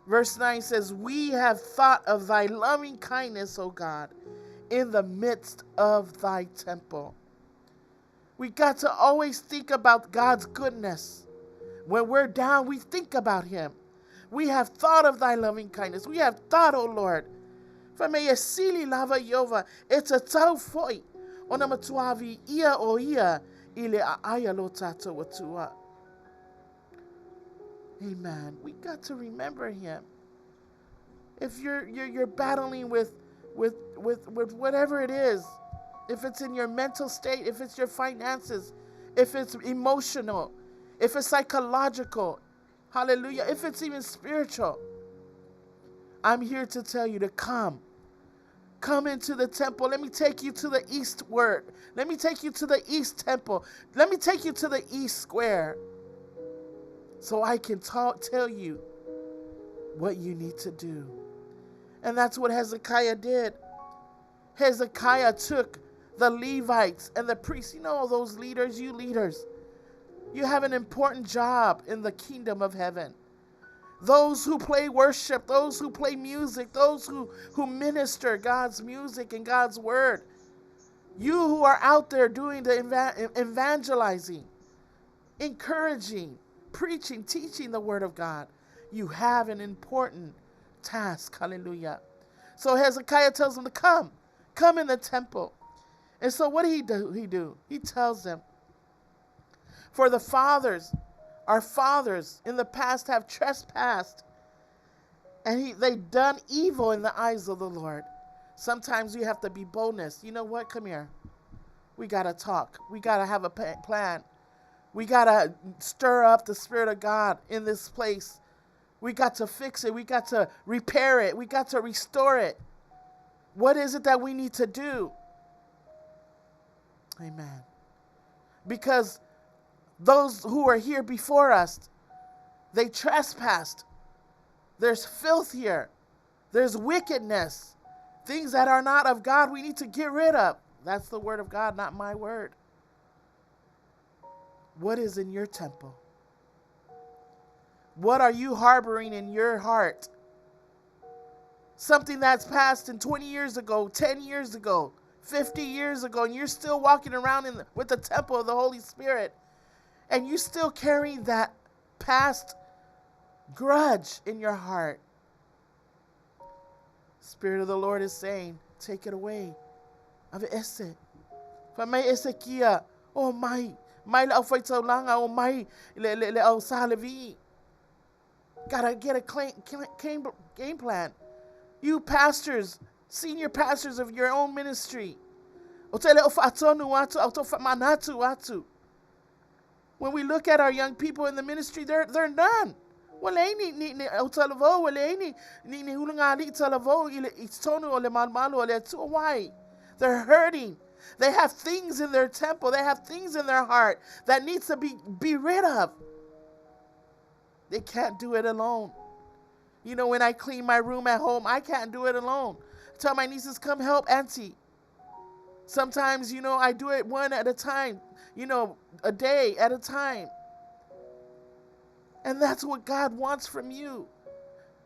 verse 9 says, we have thought of thy loving kindness, O God, in the midst of thy temple. We got to always think about God's goodness. When we're down, we think about him. We have thought of thy loving kindness. We have thought, O Lord. It's a tau foi. Onamatuavi ia o ia ile aaya lo tato watua. Amen. We got to remember him. If you're battling with whatever it is, if it's in your mental state, if it's your finances, if it's emotional, if it's psychological, hallelujah, if it's even spiritual, I'm here to tell you to come. Come into the temple. Let me take you to the eastward. Let me take you to the east temple. Let me take you to the east square so I can tell you what you need to do. And that's what Hezekiah did. Hezekiah took the Levites and the priests. You know those leaders, you leaders. You have an important job in the kingdom of heaven. Those who play worship, those who play music, those who minister God's music and God's word. You who are out there doing the evangelizing, encouraging, preaching, teaching the word of God. You have an important task. Hallelujah. So Hezekiah tells them to come in the temple. And so what did he do? He tells them, for the fathers, our fathers in the past have trespassed, and they've done evil in the eyes of the Lord. Sometimes we have to be boldness. You know what? Come here. We got to talk. We got to have a plan. We got to stir up the Spirit of God in this place. We got to fix it. We got to repair it. We got to restore it. What is it that we need to do? Amen. Because those who are here before us, they trespassed. There's filth here. There's wickedness. Things that are not of God we need to get rid of. That's the word of God, not my word. What is in your temple? What are you harboring in your heart? Something that's passed in 20 years ago, 10 years ago, 50 years ago, and you're still walking around with the temple of the Holy Spirit, and you still carrying that past grudge in your heart. Spirit of the Lord is saying, take it away. Ave ese. For my Ezekiel, oh my la foi so long, oh my le au Salavi. Gotta get a game plan. You pastors, senior pastors of your own ministry. When we look at our young people in the ministry, they're done. Why? They're hurting. They have things in their temple. They have things in their heart that needs to be rid of. They can't do it alone. You know, when I clean my room at home, I can't do it alone. Tell my nieces, come help Auntie. Sometimes, you know, I do it one at a time, you know, a day at a time. And that's what God wants from you.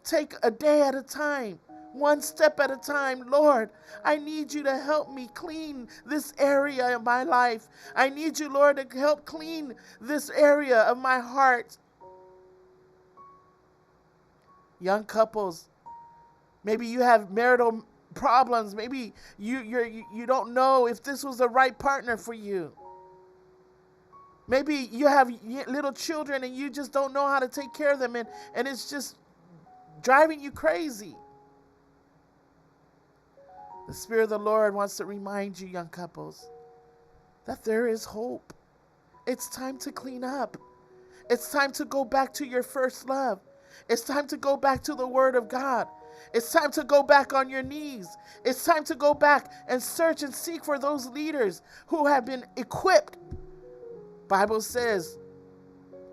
Take a day at a time, one step at a time. Lord, I need you to help me clean this area of my life. I need you, Lord, to help clean this area of my heart. Young couples, maybe you have marital problems. Maybe you don't know if this was the right partner for you. Maybe you have little children and you just don't know how to take care of them, and it's just driving you crazy. The Spirit of the Lord wants to remind you, young couples, that there is hope. It's time to clean up. It's time to go back to your first love. It's time to go back to the Word of God. It's time to go back on your knees. It's time to go back and search and seek for those leaders who have been equipped. Bible says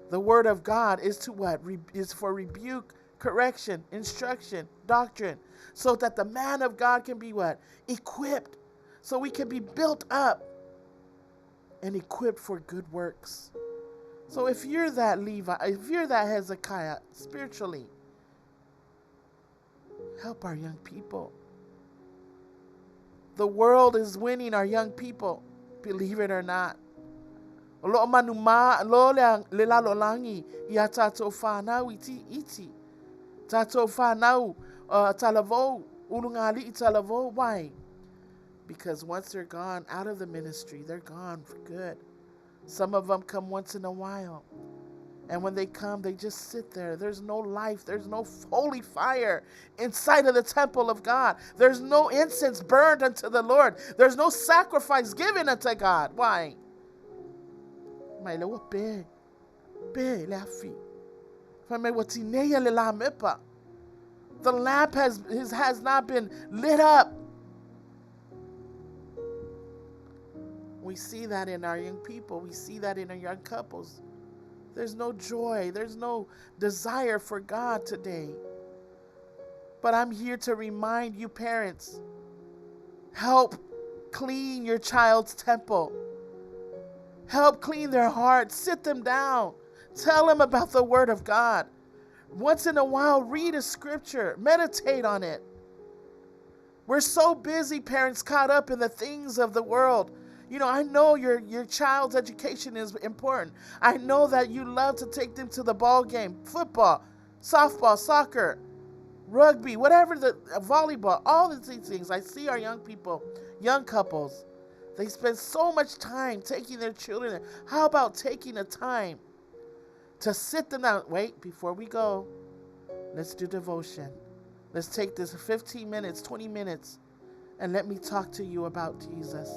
the Word of God is to what? Is for rebuke, correction, instruction, doctrine, so that the man of God can be what? Equipped. So we can be built up and equipped for good works. So if you're that Levi, if you're that Hezekiah spiritually, help our young people. The world is winning our young people, believe it or not. Lo manuma lo le la lo langi ya tato fa na iti tato fa na talavo ulungali talavo. Why? Because once they're gone out of the ministry, they're gone for good. Some of them come once in a while. And when they come, they just sit there. There's no life. There's no holy fire inside of the temple of God. There's no incense burned unto the Lord. There's no sacrifice given unto God. Why? The lamp has not been lit up. We see that in our young people. We see that in our young couples. There's no joy. There's no desire for God today. But I'm here to remind you, parents, help clean your child's temple. Help clean their hearts. Sit them down. Tell them about the Word of God. Once in a while, read a scripture. Meditate on it. We're so busy, parents, caught up in the things of the world. You know, I know your child's education is important. I know that you love to take them to the ball game, football, softball, soccer, rugby, whatever, the volleyball, all of these things. I see our young people, young couples, they spend so much time taking their children. How about taking a time to sit them down? Wait, before we go, let's do devotion. Let's take this 15 minutes, 20 minutes, and let me talk to you about Jesus.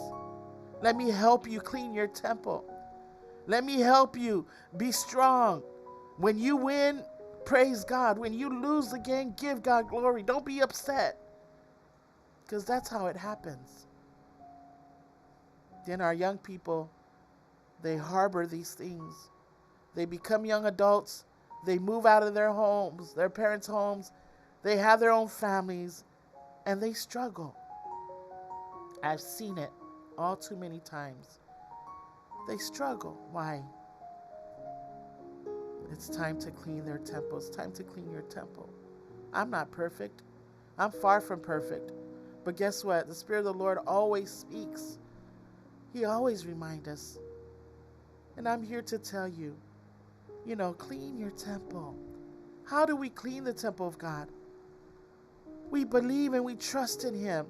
Let me help you clean your temple. Let me help you be strong. When you win, praise God. When you lose the game, give God glory. Don't be upset, because that's how it happens. Then our young people, they harbor these things. They become young adults. They move out of their homes, their parents' homes. They have their own families, and they struggle. I've seen it all too many times. They struggle. Why? It's time to clean their temple. It's time to clean your temple. I'm not perfect. I'm far from perfect. But guess what? The Spirit of the Lord always speaks. He always reminds us. And I'm here to tell you, clean your temple. How do we clean the temple of God? We believe and we trust in Him.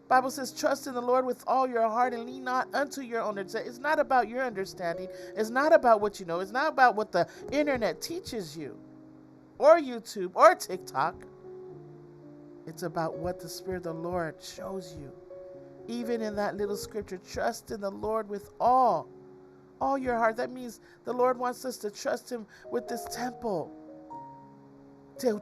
Bible says, trust in the Lord with all your heart and lean not unto your own understanding. It's not about your understanding. It's not about what you know. It's not about what the internet teaches you, or YouTube, or TikTok. It's about what the Spirit of the Lord shows you. Even in that little scripture, trust in the Lord with all your heart. That means the Lord wants us to trust Him with this temple. Teu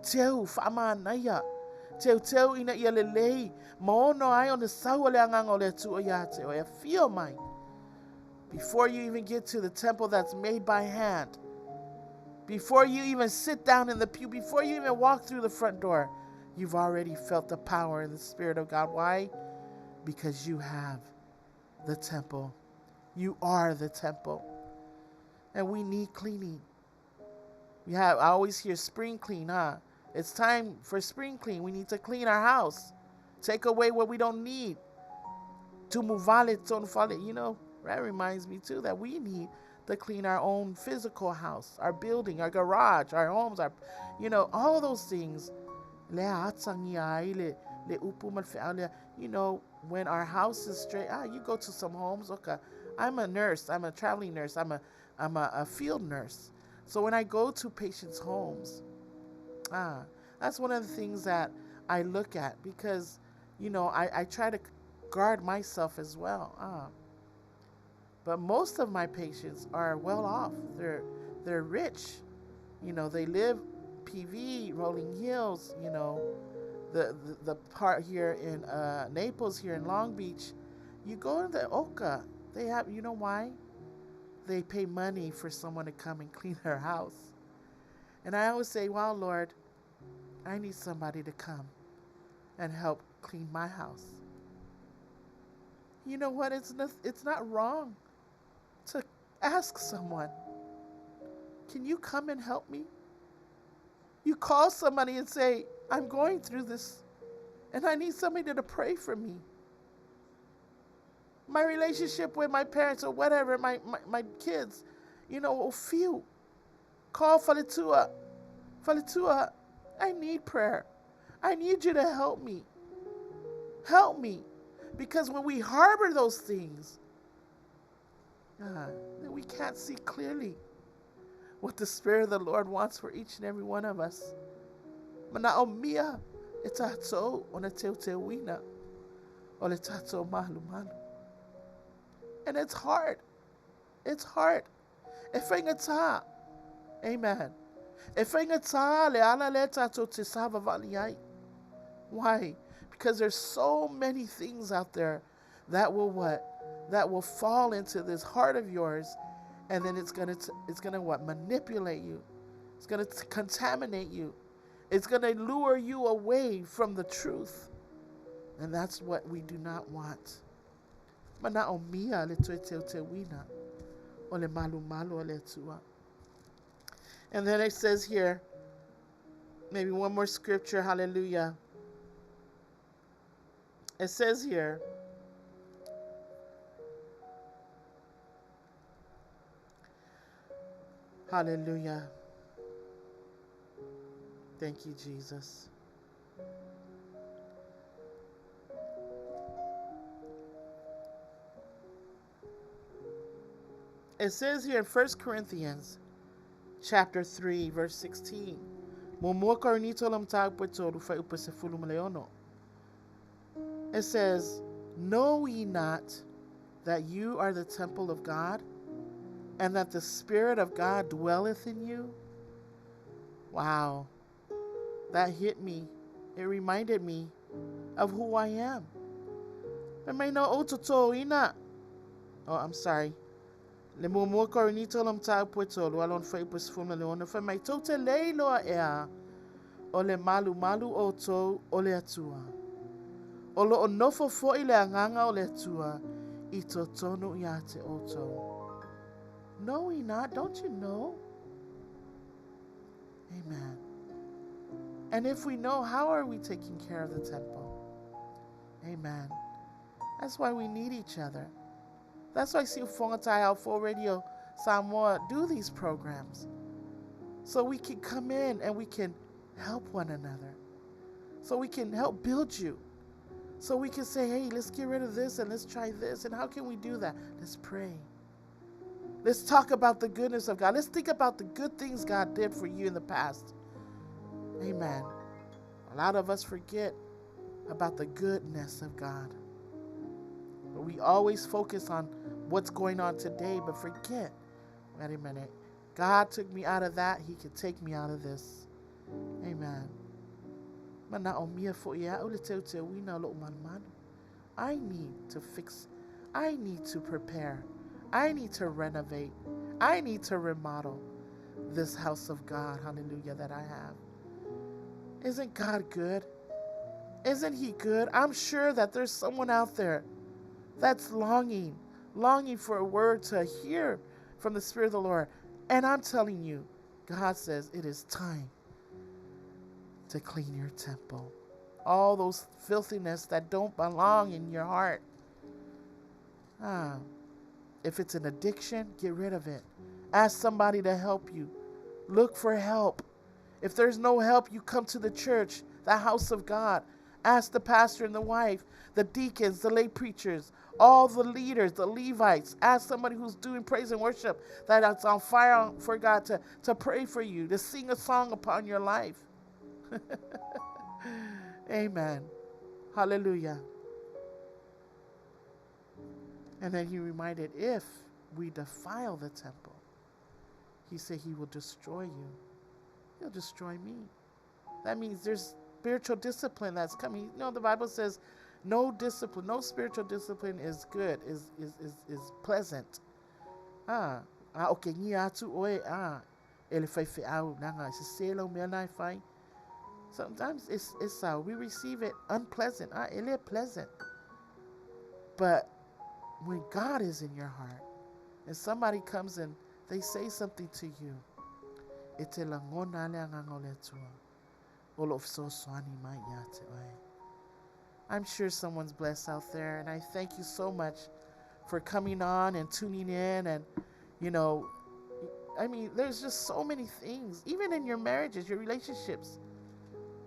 ina ia lelei maono ai on the sawa le angang ole tu oyate o feel mine. Before you even get to the temple that's made by hand, before you even sit down in the pew, before you even walk through the front door, you've already felt the power and the Spirit of God. Why? Because you have the temple. You are the temple. And we need cleaning. I always hear spring clean, huh? It's time for spring clean. We need to clean our house. Take away what we don't need. Suluvale. That reminds me too that we need to clean our own physical house, our building, our garage, our homes, all of those things. When our house is straight, you go to some homes. Okay, I'm a nurse. I'm a traveling nurse. I'm a field nurse. So when I go to patients' homes, that's one of the things that I look at, because, I try to guard myself as well. But most of my patients are well off. They're rich. They live PV, Rolling Hills, the part here in Naples, here in Long Beach. You go to the Oka, they have, why? They pay money for someone to come and clean their house. And I always say, wow, Lord, I need somebody to come and help clean my house. You know what? It's not wrong to ask someone, can you come and help me? You call somebody and say, I'm going through this, and I need somebody to pray for me. My relationship with my parents or whatever, my kids, few. Call Falitua. Falitua, I need prayer. I need you to help me. Help me. Because when we harbor those things, then we can't see clearly what the Spirit of the Lord wants for each and every one of us. Manaomia, etato onateuwina, oletato malu malu. And it's hard. It's hard. Efengata. Amen. Efengata le ala leta to tisava valiai. Why? Because there's so many things out there that will what? That will fall into this heart of yours, and then it's gonna what? Manipulate you. It's gonna contaminate you. It's gonna lure you away from the truth, and that's what we do not want. Manaomia le tuetewina, ole malu malu ole tua. And then it says here, maybe one more scripture. Hallelujah. It says here, hallelujah. Thank you, Jesus. It says here in 1 Corinthians chapter 3, verse 16. It says, know ye not that you are the temple of God, and that the Spirit of God dwelleth in you? Wow, that hit me. It reminded me of who I am. Oh, I'm sorry. Le mo korinito lam tao pueto lo alon fai pus fuma leona fa mai tote leilo a ea o le malu o to o le atua. O lo onofo fo i le anganga o le atua I to tonu I te o to. Know we not? Don't you know? Amen. And if we know, how are we taking care of the temple? Amen. That's why we need each other. That's why see Fongatai Alpha Radio Samoa do these programs. So we can come in and we can help one another. So we can help build you. So we can say, hey, let's get rid of this and let's try this. And how can we do that? Let's pray. Let's talk about the goodness of God. Let's think about the good things God did for you in the past. Amen. A lot of us forget about the goodness of God. But we always focus on what's going on today, but forget, wait a minute, God took me out of that, He can take me out of this. Amen. I need to fix, I need to prepare, I need to renovate, I need to remodel this house of God, hallelujah, that I have. Isn't God good? Isn't He good? I'm sure that there's someone out there that's longing for a word to hear from the Spirit of the Lord. And I'm telling you, God says it is time to clean your temple. All those filthiness that don't belong in your heart. If it's an addiction, get rid of it. Ask somebody to help you. Look for help. If there's no help, you come to the church, the house of God. Ask the pastor and the wife, the deacons, the lay preachers, all the leaders, the Levites. Ask somebody who's doing praise and worship that's on fire for God to pray for you, to sing a song upon your life. Amen. Hallelujah. And then He reminded, if we defile the temple, He said He will destroy you. He'll destroy me. That means there's spiritual discipline that's coming. You know, the Bible says no discipline, no spiritual discipline is good, is pleasant. Okay, ni atu oe ele fai fe au nanga se selo me na fai. Sometimes it's we receive it unpleasant. Ele pleasant. But when God is in your heart and somebody comes and they say something to you, ite la ngona le ngangole tua. All of so swani mai yate oe. I'm sure someone's blessed out there, and I thank you so much for coming on and tuning in. And, you know, I mean, there's just so many things, even in your marriages, your relationships,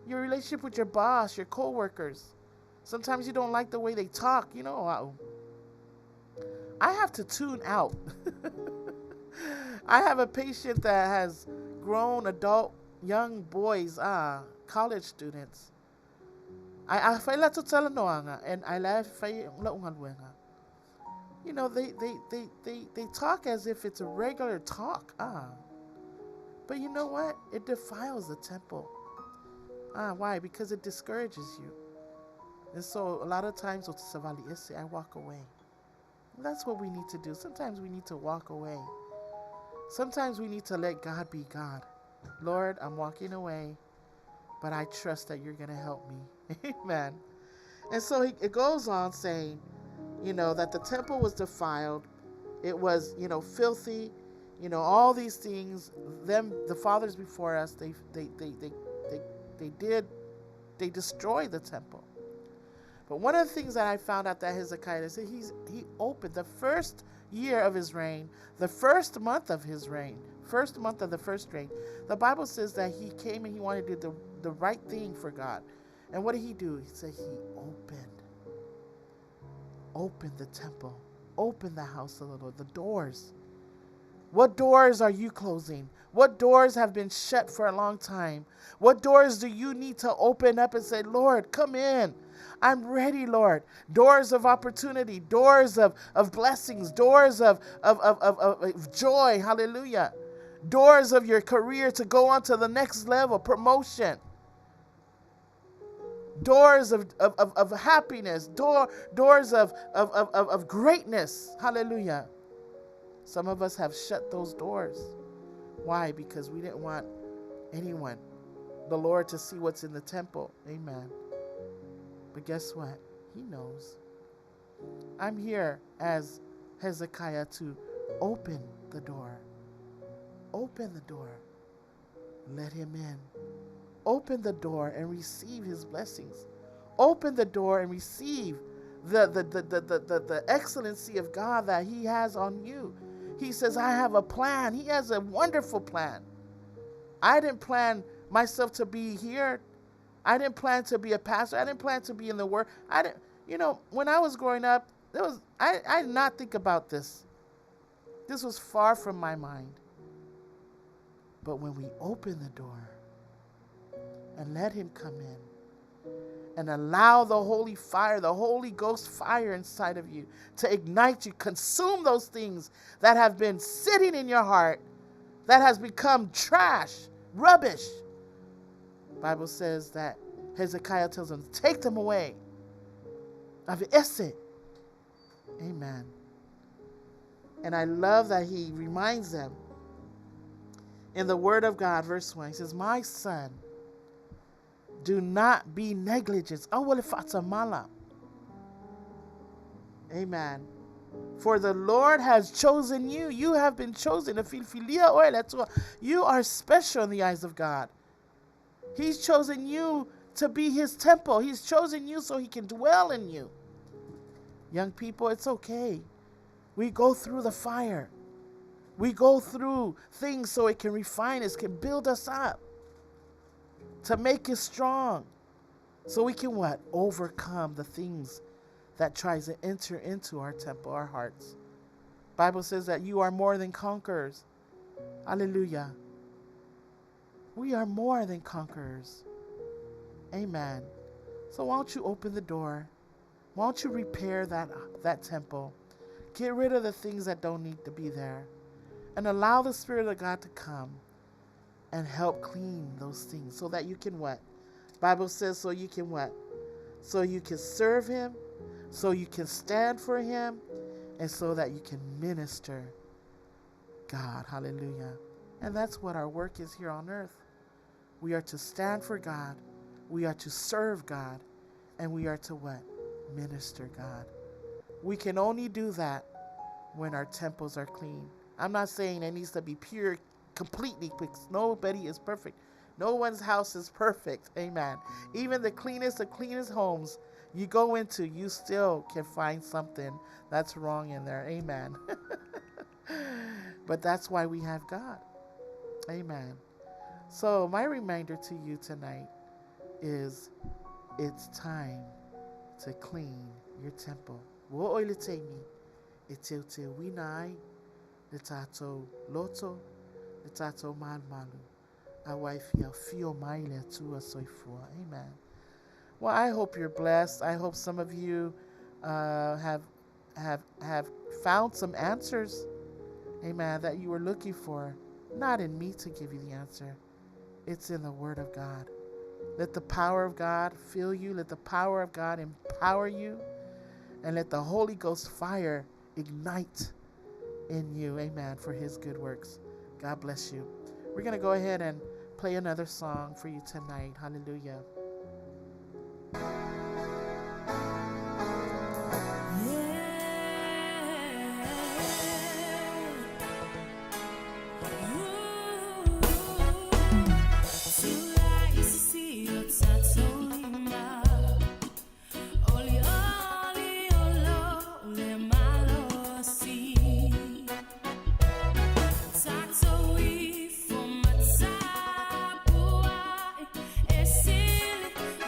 your relationship with your boss, your co-workers. Sometimes you don't like the way they talk. You know, I have to tune out. I have a patient that has grown adult, young boys, college students. I fai la tutala noanga, and I la fai la ungaluenga. You know, they talk as if it's a regular talk. But you know what? It defiles the temple. Why? Because it discourages you. And so a lot of times I walk away. And that's what we need to do. Sometimes we need to walk away. Sometimes we need to let God be God. Lord, I'm walking away, but I trust that you're going to help me. Amen. And so it goes on saying, you know, that the temple was defiled. It was, you know, filthy. You know, all these things. The fathers before us, they destroyed the temple. But one of the things that I found out that Hezekiah said, he opened the first year of his reign, the first month of his reign, first month of the first reign. The Bible says that he came and he wanted to do the right thing for God. And what did he do? He said he opened the temple, opened the house of the Lord, the doors. What doors are you closing? What doors have been shut for a long time? What doors do you need to open up and say, Lord, come in. I'm ready, Lord. Doors of opportunity, doors of blessings, doors of joy. Hallelujah. Doors of your career to go on to the next level, promotion. Doors of happiness, doors of greatness. Hallelujah. Some of us have shut those doors. Why? Because we didn't want anyone, the Lord, to see what's in the temple. Amen. But guess what? He knows. I'm here as Hezekiah to open the door. Open the door. Let him in. Open the door and receive his blessings. Open the door and receive the excellency of God that he has on you. He says, I have a plan. He has a wonderful plan. I didn't plan myself to be here. I didn't plan to be a pastor. I didn't plan to be in the word. When I was growing up, I did not think about this. This was far from my mind. But when we open the door and let him come in, and allow the holy fire, the Holy Ghost fire inside of you to ignite you, consume those things that have been sitting in your heart, that has become trash, rubbish. The Bible says that Hezekiah tells them, take them away. Amen. And I love that he reminds them in the Word of God, verse 1, he says, my son, do not be negligent. Amen. For the Lord has chosen you. You have been chosen. You are special in the eyes of God. He's chosen you to be his temple. He's chosen you so he can dwell in you. Young people, it's okay. We go through the fire. We go through things so it can refine us, can build us up, to make us strong, so we can what? Overcome the things that tries to enter into our temple, our hearts. Bible says that you are more than conquerors. Hallelujah. We are more than conquerors. Amen. So why don't you open the door? Why don't you repair that temple? Get rid of the things that don't need to be there. And allow the Spirit of God to come and help clean those things so that you can what? Bible says so you can what? So you can serve him, so you can stand for him, and so that you can minister God. Hallelujah. And that's what our work is here on earth. We are to stand for God. We are to serve God. And we are to what? Minister God. We can only do that when our temples are clean. I'm not saying it needs to be pure completely, because nobody is perfect. No one's house is perfect. Amen. Even the cleanest of cleanest homes you go into, you still can find something that's wrong in there. Amen. But that's why we have God. Amen. So my reminder to you tonight is it's time to clean your temple. Wo oileteni etete winai letato loto letato malmalu awifia fio maile tua soifua. Amen. Well, I hope you're blessed. I hope some of you have found some answers. Amen. That you were looking for. Not in me to give you the answer. It's in the Word of God. Let the power of God fill you. Let the power of God empower you. And let the Holy Ghost fire ignite in you. Amen. For his good works. God bless you. We're going to go ahead and play another song for you tonight. Hallelujah.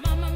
Mama,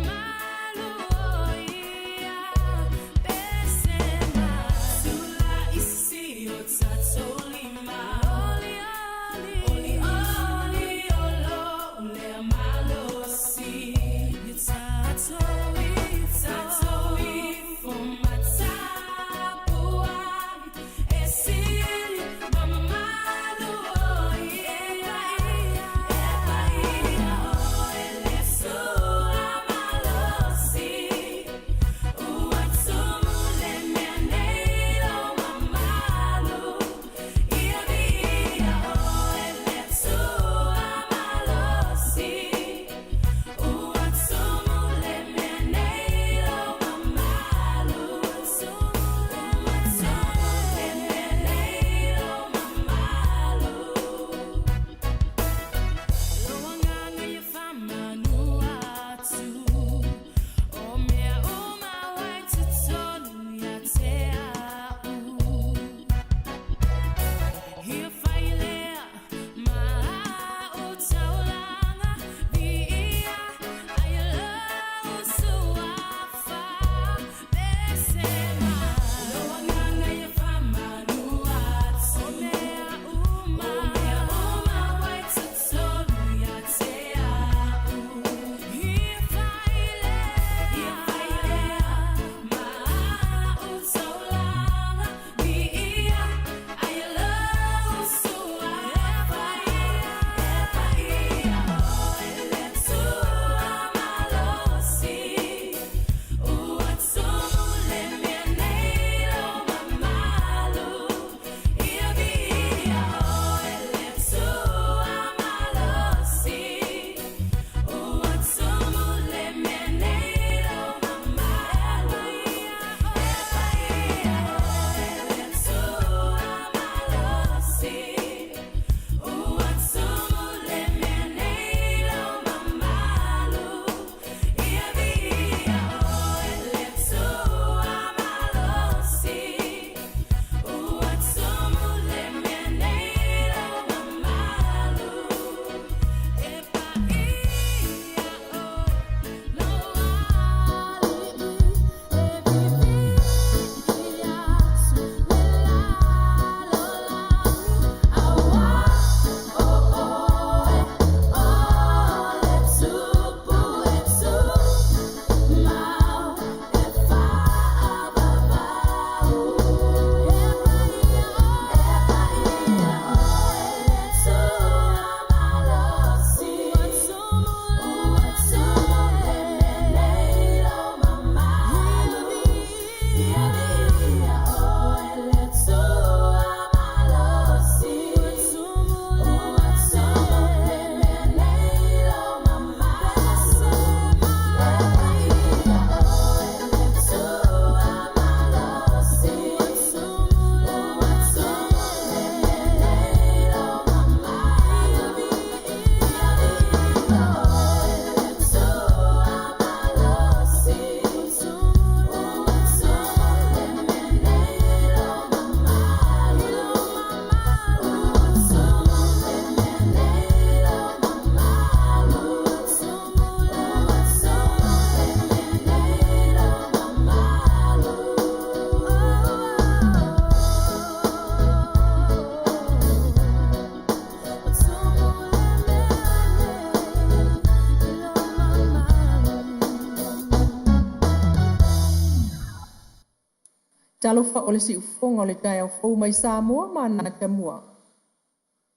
talofa o le si ufonga o le tai au fou mai Samoa ma na tamua.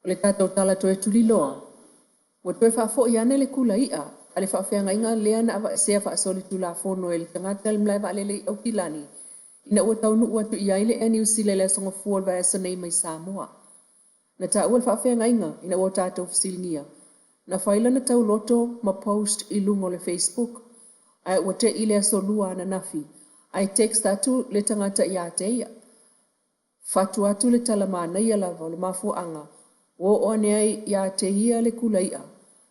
O le tātou tala toe tuliloa. Wa toe whaafo i ane le kula ia, a le whaafeanga inga lea na awa sea whaasoli tula fono e le tangata le mlai wa lele au kilani. Ina ua taunu ua tu ia ile eni usile le songa fuol wa esa nei mai Samoa. Na ta ua le whaafeanga inga, ina ua tātou fasilingia. Na whaila na tau loto ma post i lungo le Facebook, ai ua te ile aso lua na nafi, ai text atu le tangata ia te ia. Fatu atu le talamana ia lava le mafu anga, o ane ai ia te ia le kula ia,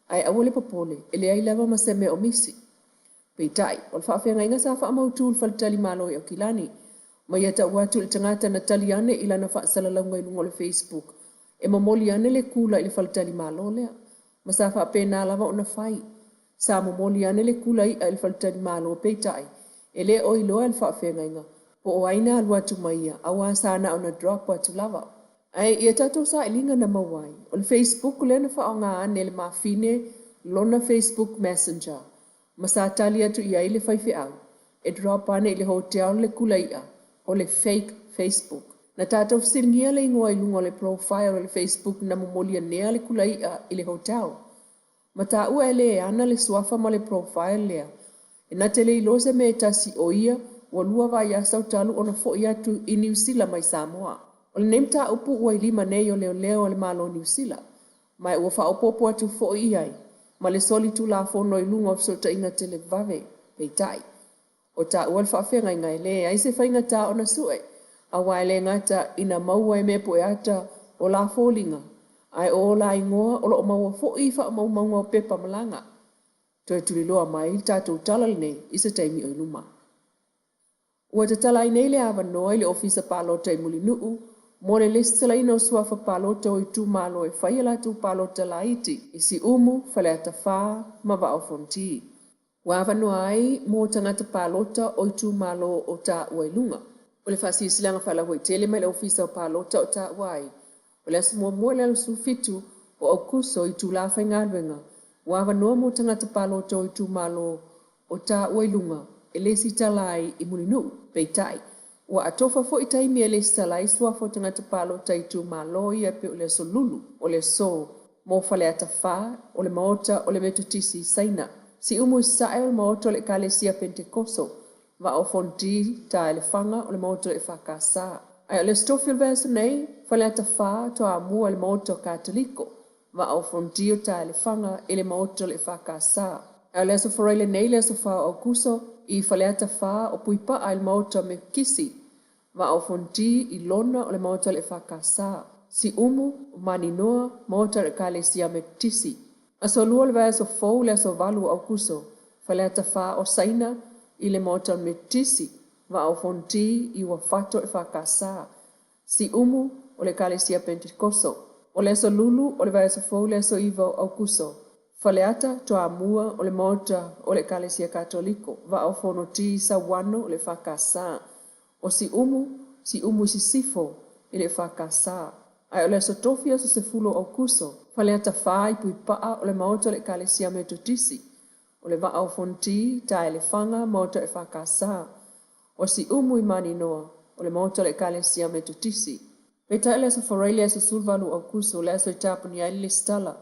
ai awa le popole, ele ai lava maseme o misi. Peitai, o le whaafeanga inga sa wha mautu le whalitali malo i au kilani, ma ia ta watu le tangata na taliane ila na whaasalalango i lungo le Facebook, e mamoli ane le kula i le whalitali malo lea, ma sa whaapena lava o na whai, sa mamoli ane le kula i le whalitali malo peitai, ele o iloa le whaafeanga inga, po o aina alua tu maia, awa sana ona drop watu lava. Ai ia tatou sa ilinga na mawai, o le Facebook le na whaonga ane le mafine, lona Facebook Messenger, ma sa tali atu ia ile whaife au, e drop ane ile hotel le kula ia, o le fake Facebook. Na tatou fsilingia le ingoa ilunga le profile o le Facebook na mamolia nea le kula ia ile hotel. Ma ta ua ele e ana le suafa ma le profile lea, e na tele ilose me tasi o ia, wa lua wa ia sau talu ona fo ia tu i New Zealand mai Samoa. O le nemta upu ua ilima nei o leo leo le malo New Zealand. Mai ua wha opopo atu fo iai, ma le soli tu la fono i lunga o ta inga tele vave, peitai. O ta ua le whaafenga inga ele, ai se whainga ta ona sue, a waile ngata ina maua e mepo e ata o la folinga, ai o la ingoa o lo maua fo i wha maunga o pepa malanga. Toi tuliloa mai tatou talal nei, isa taimi o iluma. Ua te tala i nei le awa noa i le ofisa palota i muli nuu, mo le listala ina o suafa palota o i tu malo e whaia la tu palota la iti, isi umu, fale ata wha, ma wa o fonti. Ua awa noa ai, mo tangata palota o i tu malo o ta ua ilunga. O le whasi isilanga whala hoi tele mai le ofisa o palota o ta uai. O le asu mua le alusu fitu o au kuso i tu la whainga alwenga. Ua awa noa mo tangata palota o i tu malo o ta ua ilunga. E le si talai i muli nuu, peitai. Ua atofa fo i taimi e le si talai suafo tangata palota i tu malo ia pe o le so lulu, o le so, mo fale ata wha, o le maota, o le metutisi saina. Si umu i sae o le maota o le kalesia pentekoso, va o fonti ta ele fanga o le maota e whakasa. Ai o le stofil verso nei, fale ata wha to a mua le maota o katoliko, va o fonti o ta ele fanga e le maota o le whakasa. Ai o le aso foreile nei le aso wha o kuso, i fale ata wha o puipa ai le maota me kisi, va o fonti i lona o le maota o le whakasa. Si umu, maninoa, maota le kalesia me tisi. Aso lua le verso fou le aso valu o kuso, fale ata wha o saina, i le maota me tisi, va o fonti i wafato e whakasa. Si umu o le kalesia pentekoso. O le aso lulu o le verso fou le aso iwa au kuso. Faleata toa mua o le maota o le kalesia katoliko, va o fonoti sa wano o le whakasa. O si umu si sifo i le whakasa. Ai o le aso tofi aso se fulo au kuso, faleata whai pui paa o le maota o le kalesia metotisi. O le va au fonti ta ele fanga maota e whakasa. O si umu i mani noa, o le maota o le kalesia metotisi. Peta ele aso foreile aso sulvalu au kuso, le aso i tapuni ai le stala,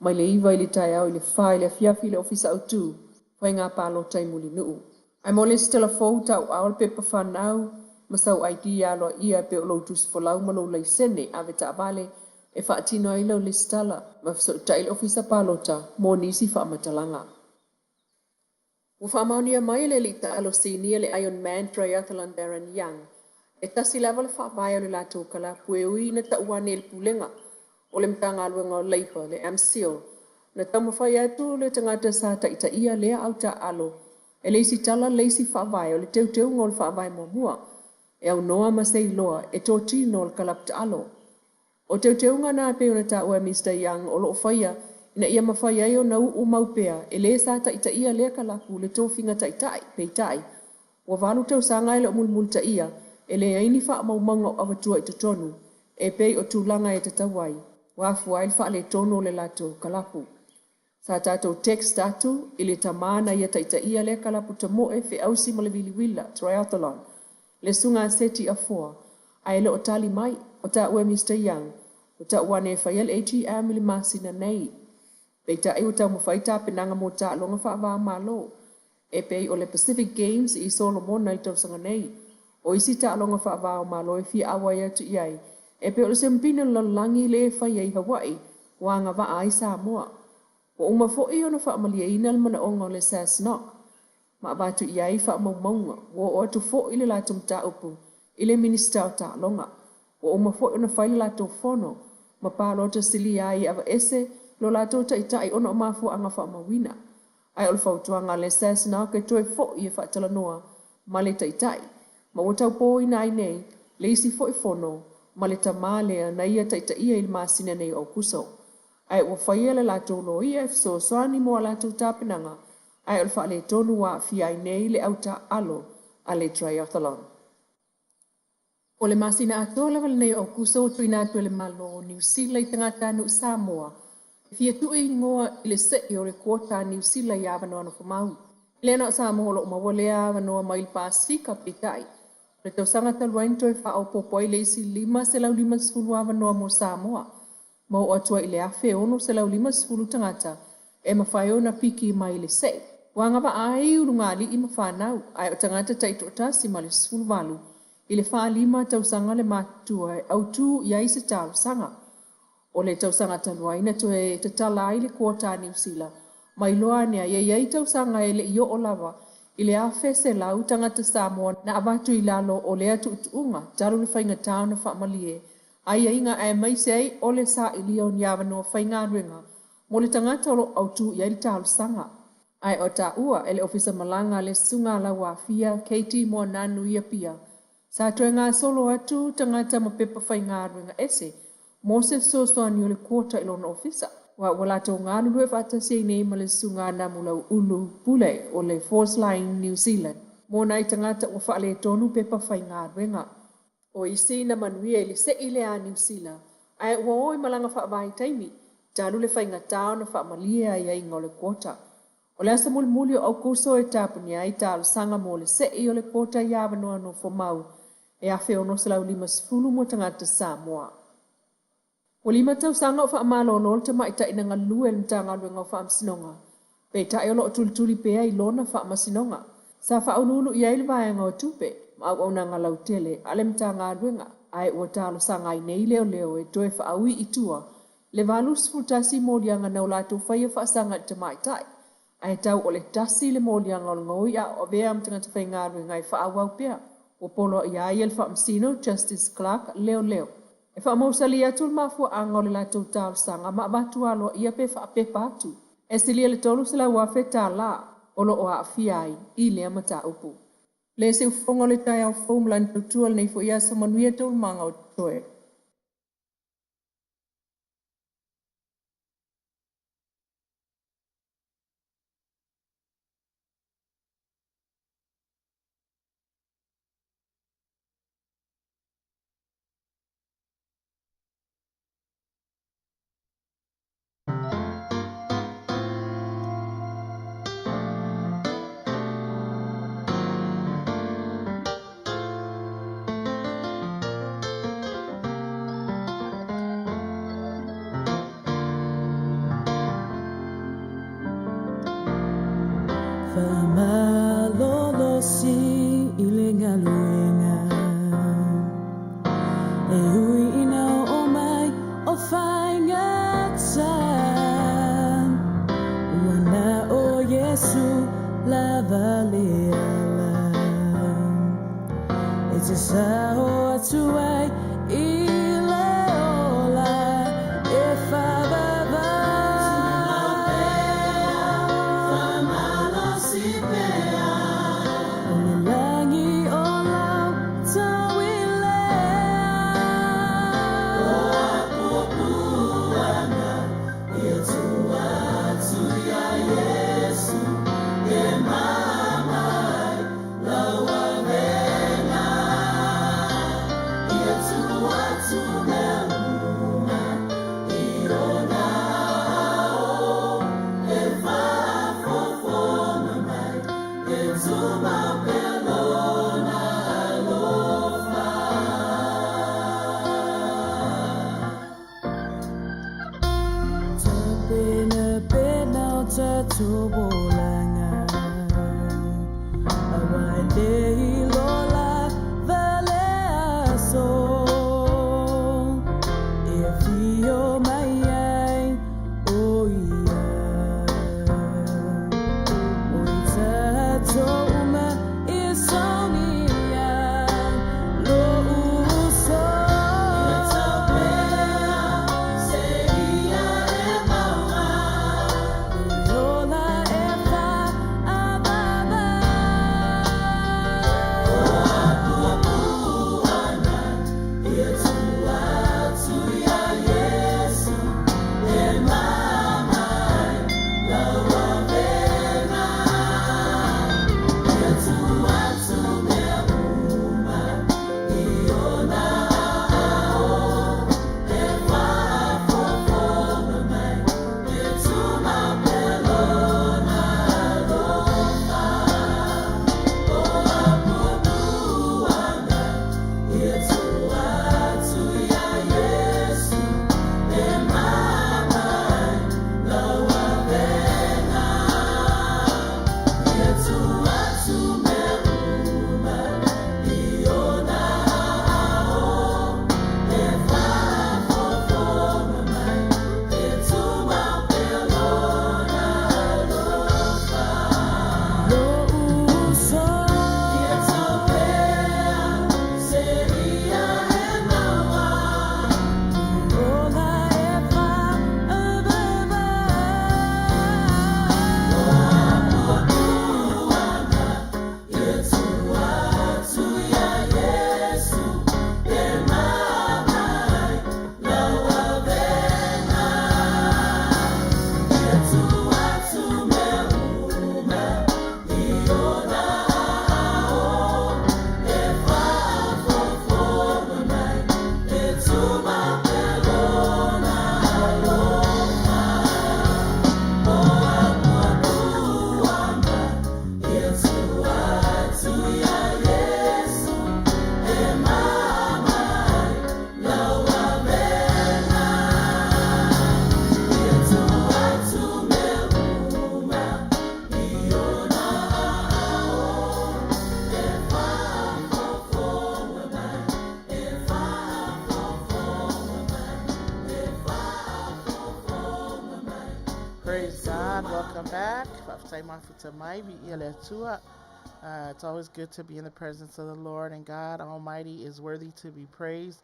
mai le iwa i le tai au i le wha i le fiafi le ofisa au tu, whai ngā pālota i muli nuu. Ai mo le stala fau tau au le pepa whanau, masau ID aloa ia pe o loutus folau malo lai sene ave ta vale, e whaatino ai lau le stala, ma fiso ta il ofisa pālota, mo nisi wha matalanga. Ua Manuia mai le lita alo sinia le Iron Man Triathlon Darren Young. E tasi lava le whaavai o le lato kala pue ui na tauane le pulenga o le mtanga aluenga o leipa le MCO. Na taumawhai atu le tangata sa ta ia lea au ta alo. E leisi tala leisi whaavai o le teu ngol whaavai mua. E au noa masei loa e tō tino le kalap ta alo. O teu ngana pe o na ta ua Mr. Young o loo whaia ina ia mawhai ai o na u maupea, e le sa ta ia lea kalapu le tōwhinga peitai. Wa valu tau sa ngai le o mulmul ta ia, e le aini wha maumanga o awatua i tonu, e pei o tūlanga e tatawai, wa fuail wha le tono le lato kalapu. Sa tātou text atu, i le tamana ia ta ia lea kalapu ta moe fe ausi ma le wiliwila, triathlon. Le sunga seti a foa. Ai lo o tali mai, o ta ue Mr. Young, o ta wane whaiel ATM li masina nei. Pei ta e o ta mawhaita penanga mo ta longa wha malo. E pei o le Pacific Games I Solomon na I tausanga nei. O isi ta longa wha malo e fia awa ia tu iai. E pei o le sempina lalangi le whai ai Hawaii, wanga wa ai Samoa. O uma fo I ona wha amalia ina le mana onga le Cessnock. Ma batu iai wha maunga, o atu fo I le latum ta upu, I le minister o ta longa. O uma fo I ona whaile lato fono, ma palo ta sili ai ava ese, lo lato ta itai ona o mafu anga wha mawina. Ai ol fautuanga le Cessnock e toe fo I e wha talanoa, ma le ta itai. Ma o tau po I nai nei, le isi fo I fono, ma le tamale na ia ta itai ia I masina nei o kuso. Ai o whaiele lato lo ia e so soani mo lato tapinanga, ai ol wha le tonu wa fia I nei le auta alo a le triathlon. O le masina atola wale nei o kuso tuina atu le malo New Zealand I tangata anu Samoa. Fia tui ngoa I le se o le kuota New Zealand I avanoa no whamau. Le na Samoa lo mawale avanoa mai il Pasifika pitai. Le tau sangata luainto e wha au popoi le isi 5 se lau 5 sfulu avanoa mo Samoa. Ma o atua I le afe ono se lau 5 sfulu tangata e mawhai na piki mai le se. Wanga wa ai urungali I mawhanau ai o tangata taito tasi ma le Suluvale. I le wha 5 tausanga le matua e au tu I aise tau sanga. O le tausanga taluaina to e te tala ai le kuota New Zealand. Mai loa nea iai tausanga e le io o lava. I le afe se lau tangata Samoa na avatu I lalo o le atu utuunga. Taru le whainga tau na whaamalie. Ai inga e mai se ai o le sa I lio ni avano whainga ruenga. Mo le tangata o lo au tu iai le tau sanga. Ai o ta ua ele ofisa malanga le sunga la wafia Katie mo nanu ia pia. Sa toe ngā solo atu tangata ma pepa whainga ruenga ese. Mo se soa ni o le kuota I lona ofisa. Wa wala tau ngā lulu e whata se nei ma le sunga na mulau ulu pule o le Force Line New Zealand. Mo nai tangata o wha le tonu pepa whainga ruenga. O isi na Manuia I le se I le a New Zealand. Ai ua oi malanga wha vai taimi. Talu le whainga tau na wha malia ia inga o le kuota. O le asa muli o au kuso e tapuni ai talu sanga mo le se I o le kuota I avanoa no whamau. E afe ono se lau 5 sfulu mo tangata Samoa. O 5 tau sanga o wha amalo lol te maita ina ngā lue ni tanga luenga o wha amsinonga. Pe tae o lo tuli pea I lona wha amasinonga. Sa wha unulu I aile vaenga o tupe. Ma au na ngā lau tele, ale mta ngā luenga. Ai ua talo sanga I nei leo e toe wha aui I tua. Le valu sfutasi molianga na ulato whaia wha sanga te maitai. Ai tau o le tasi le molianga o ngoi a o bea mtanga te whai ngā luenga I wha awau pea. O polo I aiel wha amsino, Justice Clark, leo. E wha mausali atu mafua anga o le lato talo sanga ma batu alo ia pe wha pepa atu. E silia le tolu sila wafe ta la, o lo o a fiai, I lea mata upu. Le se ufonga le tai au fōmlan tutual nei fo ia sa Manuia tolu manga o toe. Famalolosi ilenga luenga e hui ina o mai o whainga tan wana o Yesu lava leala e te sao atu ai I leola e whababa It's everyone. Welcome back. It's always good to be in the presence of the Lord, and God Almighty is worthy to be praised.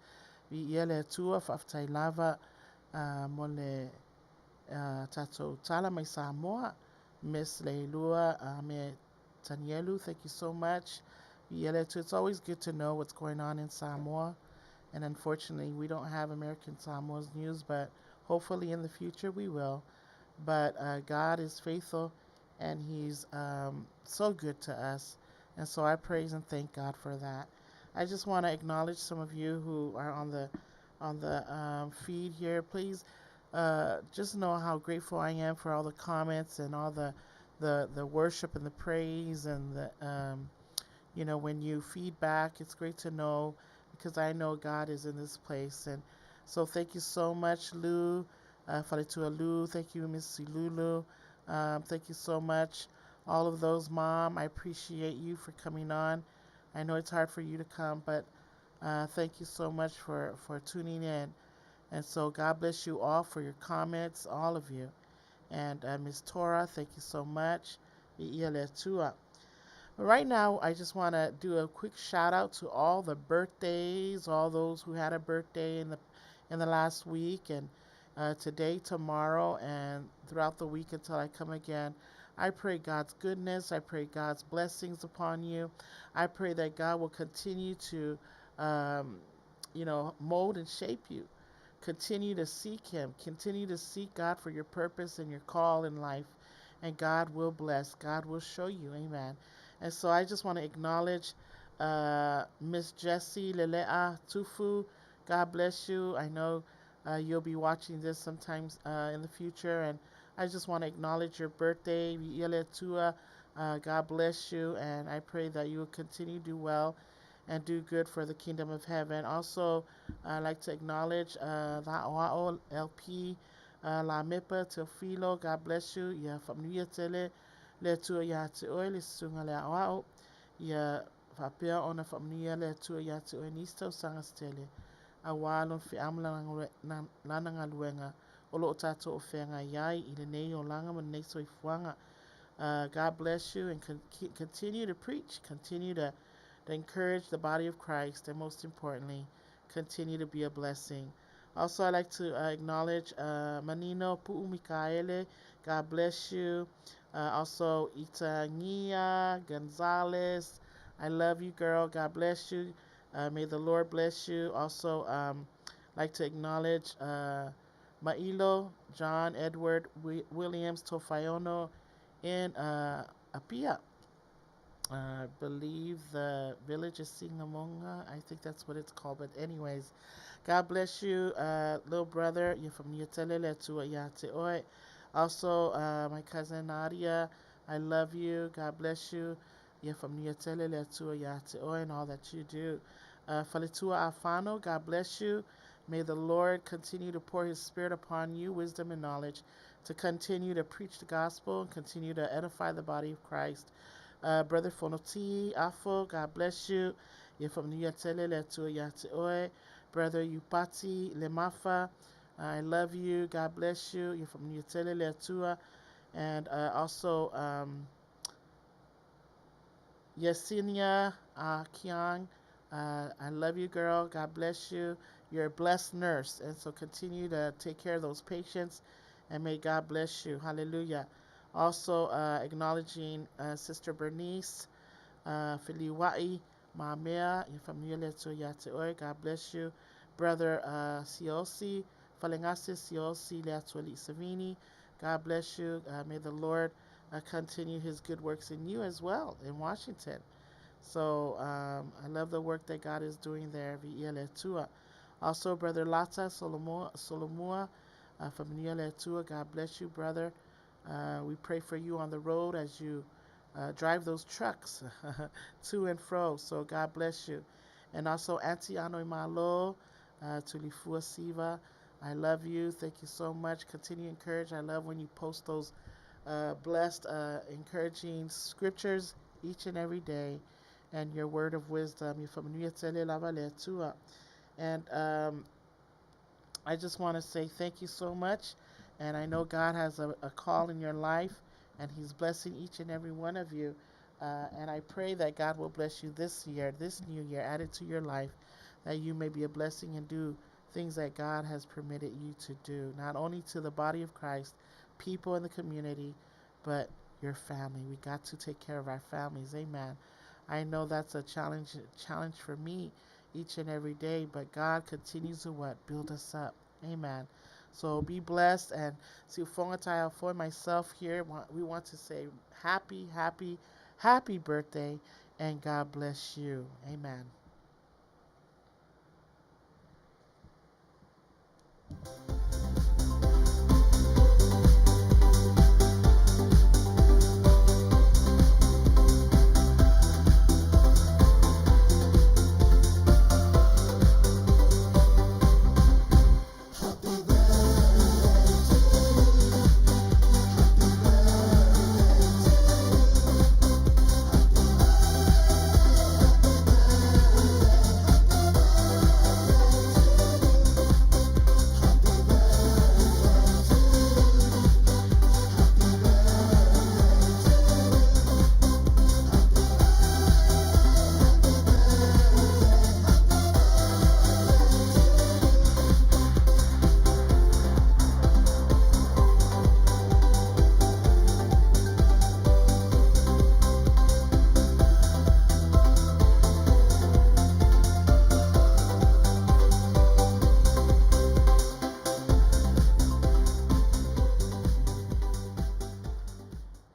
Tato Tala Mai Samoa, Miss Leilua, Me Tanielu, thank you so much. It's always good to know what's going on in Samoa. And unfortunately, we don't have American Samoa's news, but hopefully in the future we will. But God is faithful, and He's so good to us. And so I praise and thank God for that. I just want to acknowledge some of you who are on the feed here. Please just know how grateful I am for all the comments and all the worship and the praise and the when you feedback. It's great to know because I know God is in this place. And so thank you so much, Lou. Faletua Lou. Thank you, Miss Lulu. Thank you so much. All of those, Mom, I appreciate you for coming on. I know it's hard for you to come, but thank you so much for tuning in. And so God bless you all for your comments, all of you. And Miss Tora, thank you so much. Right now, I just want to do a quick shout out to all the birthdays, all those who had a birthday in the last week, and today, tomorrow, and throughout the week until I come again. I pray God's goodness. I pray God's blessings upon you. I pray that God will continue to, mold and shape you. Continue to seek Him. Continue to seek God for your purpose and your call in life. And God will bless. God will show you. Amen. And so I just want to acknowledge Miss Jessie Lelea Tufu. God bless you. I know you'll be watching this sometimes in the future. And I just want to acknowledge your birthday. God bless you. And I pray that you will continue to do well and do good for the kingdom of heaven. Also, I'd like to acknowledge the O'ao LP, La Mipa Teofilo. God bless you. Ya familia tele le tua ya te oe le sunga le O'ao. Ya whapea ona familia le tua ya te oe nisto sanga stele. A wālon fi amla lananga luenga. O lo tato o whenga iai I le nei o langa ma nei soi fuanga. God bless you and continue to preach. Continue to encourage the body of Christ, and most importantly, continue to be a blessing. Also, I'd like to acknowledge Manino Pu'umikaele. God bless you. Also, Itania Gonzalez. I love you, girl. God bless you. May the Lord bless you. Also, like to acknowledge Mailo, John Edward Williams Tofayono in Apia. I believe the village is Singamonga. I think that's what it's called. But anyways, God bless you, little brother. You're from Niatelele to Yate Oi. Also, my cousin Nadia, I love you. God bless you. You're from Niatelele to Yate Oi and all that you do. Falitua Afano, God bless you. May the Lord continue to pour His Spirit upon you, wisdom and knowledge, to continue to preach the gospel and continue to edify the body of Christ. Brother Fonoti Afo, God bless you. You're from Niatele Letua Yateoe. Brother Upati Lemafa, I love you. God bless you. You're from Niatele Letua. And also Yesinia Kiang, I love you, girl. God bless you. You're a blessed nurse. And so continue to take care of those patients. And may God bless you. Hallelujah. Also, acknowledging Sister Bernice, Filiwai, Mamea, your familia to Yateoi, God bless you. Brother Siosi, Falengasi Siosi, Leatuali Savini, God bless you. May the Lord continue His good works in you as well in Washington. So I love the work that God is doing there. Also, Brother Lata Solomua, familia Letua, God bless you, brother. We pray for you on the road as you drive those trucks to and fro. So God bless you. And also, Auntie Ano Malo, Tulifua Siva, I love you. Thank you so much. Continue to encourage. I love when you post those blessed, encouraging scriptures each and every day and your word of wisdom. And I just want to say thank you so much. And I know God has a call in your life, and He's blessing each and every one of you. And I pray that God will bless you this year, this new year, add it to your life, that you may be a blessing and do things that God has permitted you to do, not only to the body of Christ, people in the community, but your family. We got to take care of our families. Amen. I know that's a challenge for me each and every day, but God continues to what? Build us up. Amen. So be blessed, and see for myself here, we want to say happy, happy, happy birthday, and God bless you. Amen.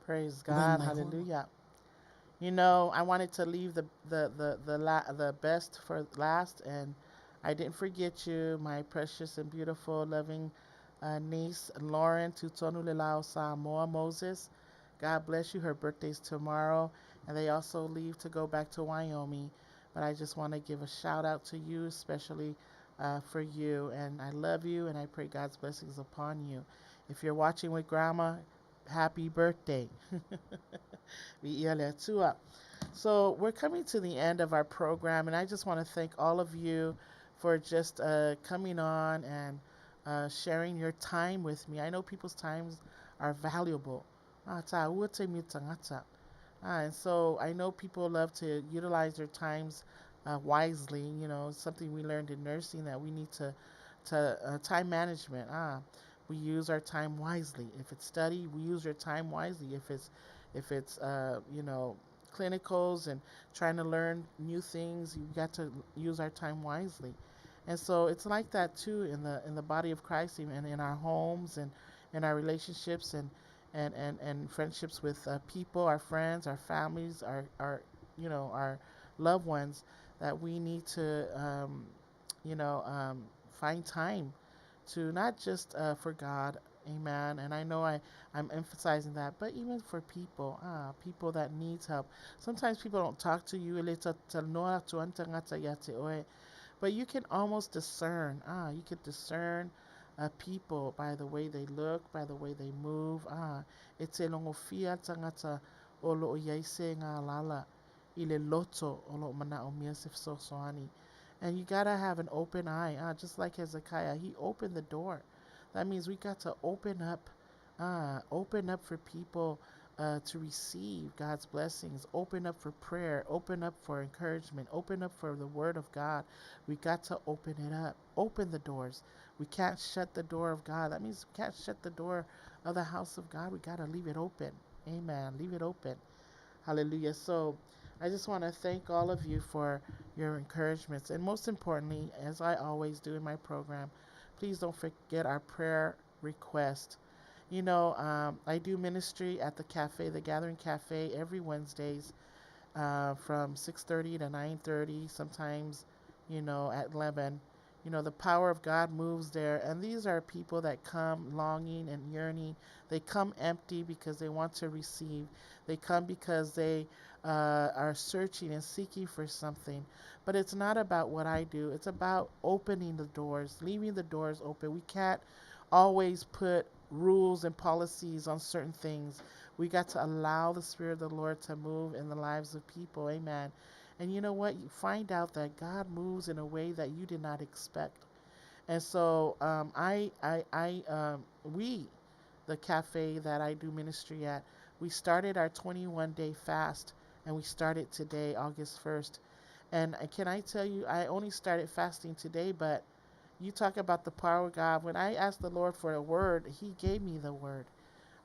Praise God. Hallelujah. You know, I wanted to leave the best for last, and I didn't forget you, my precious and beautiful, loving niece, Lauren Tutonu Lilao Samoa Moses. God bless you. Her birthday's tomorrow, and they also leave to go back to Wyoming. But I just want to give a shout out to you, especially for you. And I love you, and I pray God's blessings upon you. If you're watching with Grandma, happy birthday. So we're coming to the end of our program, and I just want to thank all of you for just coming on and sharing your time with me. I know people's times are valuable. And so I know people love to utilize their times wisely. You know, something we learned in nursing, that we need to time management. We use our time wisely. If it's study, we use your time wisely. If it's clinicals and trying to learn new things, you got to use our time wisely. And so it's like that too in the body of Christ, and in our homes and in our relationships and friendships with people, our friends, our families, our loved ones, that we need to find time to not just for God, amen. And I know I'm emphasizing that, but even for people that needs help. Sometimes people don't talk to you, but you can almost discern. You can discern people by the way they look, by the way they move. It's a longofia tangata olo yaise nga lala ile loto olo mana o miasif so soani. And you gotta have an open eye, just like Hezekiah. He opened the door. That means we got to open up for people to receive God's blessings. Open up for prayer. Open up for encouragement. Open up for the Word of God. We got to open it up. Open the doors. We can't shut the door of God. That means we can't shut the door of the house of God. We got to leave it open. Amen. Leave it open. Hallelujah. So I just want to thank all of you for your encouragements. And most importantly, as I always do in my program, please don't forget our prayer request. I do ministry at the cafe, the Gathering Cafe, every Wednesdays from 6:30 to 9:30, sometimes, at 11. The power of God moves there. And these are people that come longing and yearning. They come empty because they want to receive. They come because they are searching and seeking for something. But it's not about what I do. It's about opening the doors, leaving the doors open. We can't always put rules and policies on certain things. We got to allow the Spirit of the Lord to move in the lives of people. Amen. And you know what? You find out that God moves in a way that you did not expect. And so we the cafe that I do ministry at, we started our 21-day fast, and we started today, August 1st. And can I tell you, I only started fasting today, but you talk about the power of God. When I asked the Lord for a word, He gave me the word.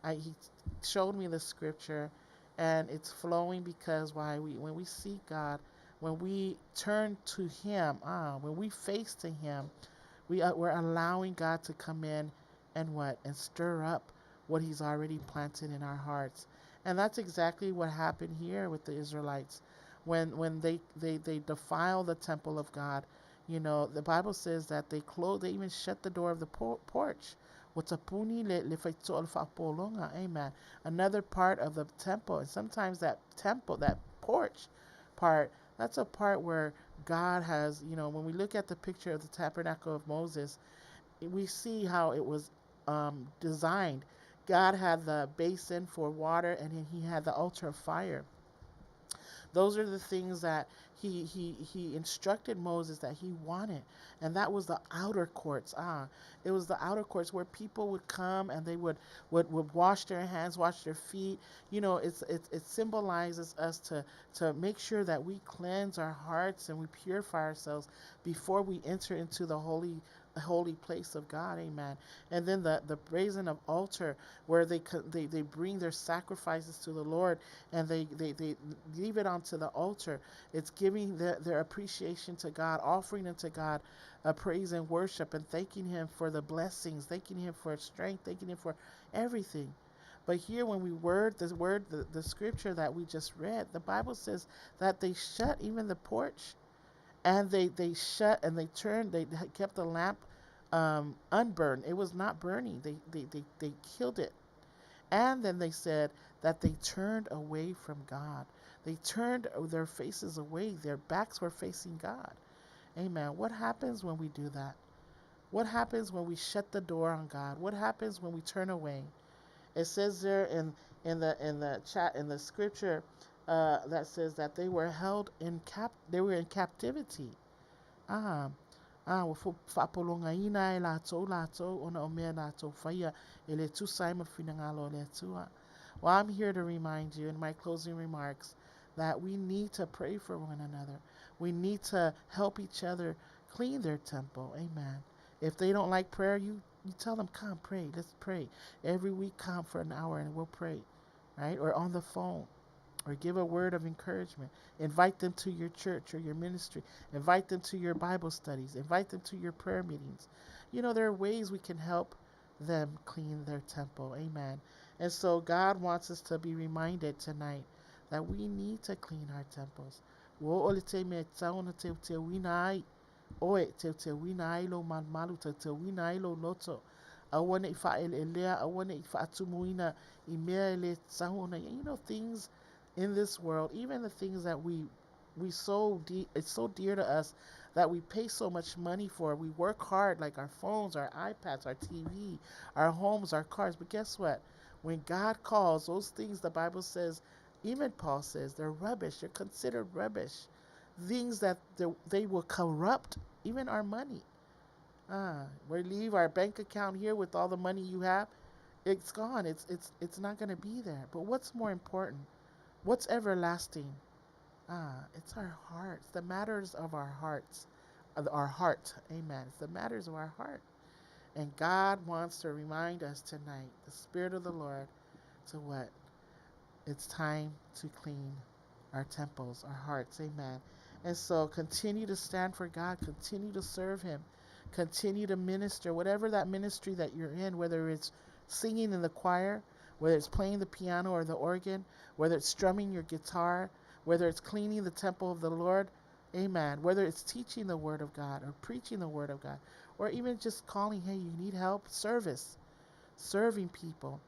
He showed me the scripture, and it's flowing because when we seek God, when we turn to Him, when we face to Him, we're allowing God to come in and stir up what He's already planted in our hearts. And that's exactly what happened here with the Israelites when they defile the temple of God. The Bible says that they even shut the door of the porch. Amen. Another part of the temple, and sometimes that porch part, that's a part where God has, when we look at the picture of the tabernacle of Moses, we see how it was designed. God had the basin for water, and He had the altar of fire. Those are the things that he instructed Moses that he wanted, and that was the outer courts. It was the outer courts where people would come and they would wash their hands, wash their feet. It symbolizes us to make sure that we cleanse our hearts and we purify ourselves before we enter into the holy place of God. Amen. And then the brazen of altar, where they bring their sacrifices to the Lord, and they leave it onto the altar. It's giving their appreciation to God, offering unto God a praise and worship, and thanking Him for the blessings, thanking Him for strength, thanking Him for everything. But here, when we the scripture that we just read, the Bible says that they shut even the porch, and they shut and they kept the lamp unburned. It was not burning. They killed it. And then they said that they turned away from God. They turned their faces away. Their backs were facing God. Amen. What happens when we do that? What happens when we shut the door on God? What happens when we turn away? It says there in the scripture that says that they were held they were in captivity. Ah, Fapolongaina e lato ona omea lato faya ele tu saima finangalo le tua. Well, I'm here to remind you in my closing remarks that we need to pray for one another. We need to help each other clean their temple. Amen. If they don't like prayer, you tell them, come pray. Let's pray. Every week, come for an hour and we'll pray. Right? Or on the phone. Or give a word of encouragement. Invite them to your church or your ministry. Invite them to your Bible studies. Invite them to your prayer meetings. There are ways we can help them clean their temple. Amen. And so God wants us to be reminded tonight that we need to clean our temples. Oe te wina ilo man malu te wina ilo loto. Awane ifa elea, awane ifa atumuina imea ele tsahona. Things in this world, even the things that it's so dear to us, that we pay so much money for. We work hard, like our phones, our iPads, our TV, our homes, our cars. But guess what? When God calls, those things, the Bible says, even Paul says, they're rubbish. They're considered rubbish. Things that they will corrupt even our money. We leave our bank account here with all the money you have. It's gone. It's not going to be there. But what's more important? What's everlasting? It's our hearts. The matters of our hearts. Our heart. Amen. It's the matters of our heart. And God wants to remind us tonight, the Spirit of the Lord, to what? It's time to clean our temples, our hearts. Amen. And so continue to stand for God. Continue to serve Him. Continue to minister. Whatever that ministry that you're in, whether it's singing in the choir, whether it's playing the piano or the organ, whether it's strumming your guitar, whether it's cleaning the temple of the Lord, amen, whether it's teaching the Word of God or preaching the Word of God, or even just calling, hey, you need help, serving people.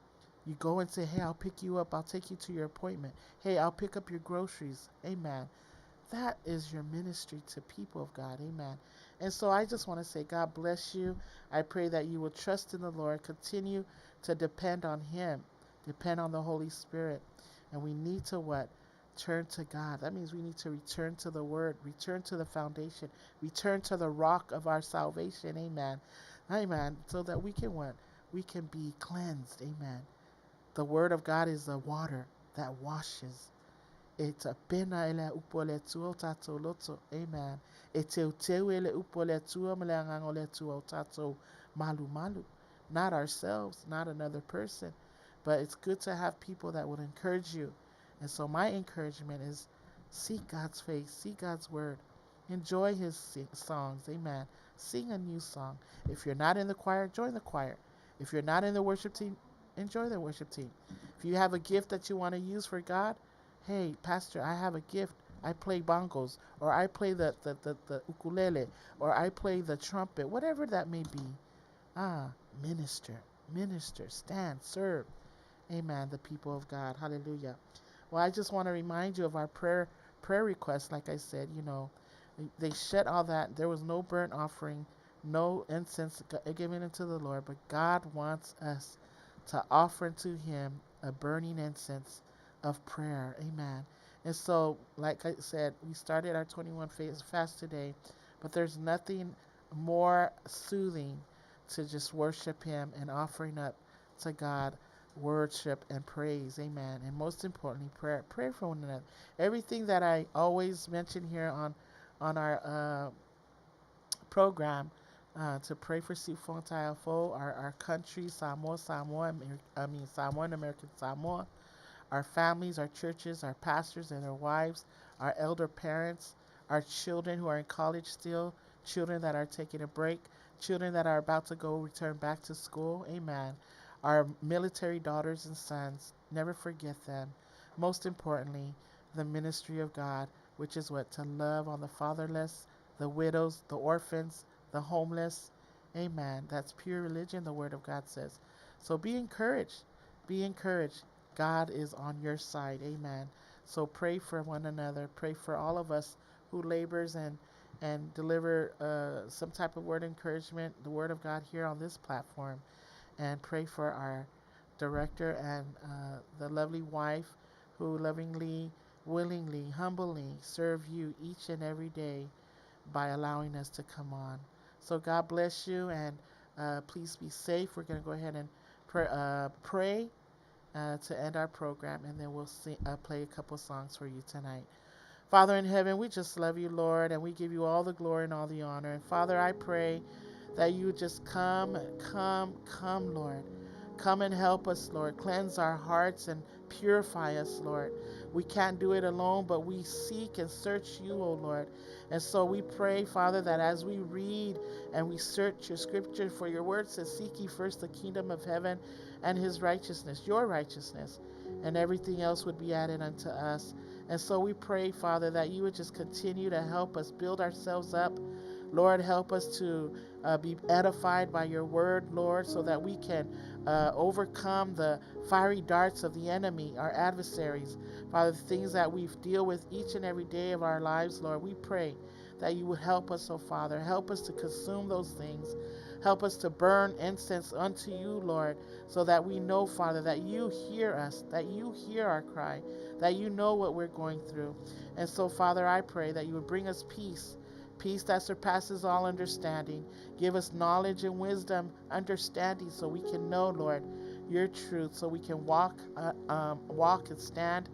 You go and say, hey, I'll pick you up, I'll take you to your appointment. Hey, I'll pick up your groceries. Amen. That is your ministry to people of God. Amen. And so I just want to say, God bless you. I pray that you will trust in the Lord. Continue to depend on Him. Depend on the Holy Spirit. And we need to what? Turn to God. That means we need to return to the Word. Return to the foundation. Return to the rock of our salvation. Amen. Amen. So that we can what? we can be cleansed. Amen. The word of God is the water that washes. It's a pena ele upole tuo tato loto. Amen. It's a ele upole tuo mleangole tuo tato malu malu. Not ourselves, not another person, but it's good to have people that would encourage you. And so my encouragement is seek God's face, seek God's word, enjoy his songs. Amen. Sing a new song. If you're not in the choir, join the choir. If you're not in the worship team, enjoy the worship team. If you have a gift that you want to use for God, hey, Pastor, I have a gift. I play bongos, or I play the ukulele, or I play the trumpet, whatever that may be. Minister, minister, stand, serve. Amen, the people of God. Hallelujah. Well, I just want to remind you of our prayer requests. Like I said, they shed all that. There was no burnt offering, no incense given unto the Lord, but God wants us to offer to him a burning incense of prayer. Amen. And so, like I said, we started our 21 fast today, but there's nothing more soothing to just worship him and offering up to God worship and praise. Amen. And most importantly, prayer. Pray for one another. Everything that I always mention here on our program, to pray for Sifon Taiafo, our country, Samoa and American Samoa, our families, our churches, our pastors and their wives, our elder parents, our children who are in college still, children that are taking a break, children that are about to return back to school. Amen. Our military daughters and sons, never forget them. Most importantly, the ministry of God, which is what? To love on the fatherless, the widows, the orphans, the homeless. Amen. That's pure religion, the word of God says. So be encouraged. Be encouraged. God is on your side. Amen. So pray for one another. Pray for all of us who labors and deliver some type of word encouragement, the word of God here on this platform. And pray for our director and the lovely wife who lovingly, willingly, humbly serve you each and every day by allowing us to come on. So God bless you, and please be safe. We're going to go ahead and pray to end our program, and then we'll play a couple songs for you tonight. Father in heaven, we just love you, Lord, and we give you all the glory and all the honor. And Father, I pray that you just come, Lord. Come and help us, Lord. Cleanse our hearts and purify us, Lord. We can't do it alone, but we seek and search you, O Lord. And so we pray, Father, that as we read and we search your scripture, for your word says, seek ye first the kingdom of heaven and his righteousness, your righteousness, and everything else would be added unto us. And so we pray, Father, that you would just continue to help us build ourselves up. Lord, help us to be edified by your word, Lord, so that we can overcome the fiery darts of the enemy, our adversaries. Father, the things that we deal with each and every day of our lives, Lord, we pray that you would help us, oh Father. Help us to consume those things. Help us to burn incense unto you, Lord, so that we know, Father, that you hear us, that you hear our cry, that you know what we're going through. And so, Father, I pray that you would bring us peace, peace that surpasses all understanding. Give us knowledge and wisdom, understanding, so we can know, Lord, your truth, so we can walk and stand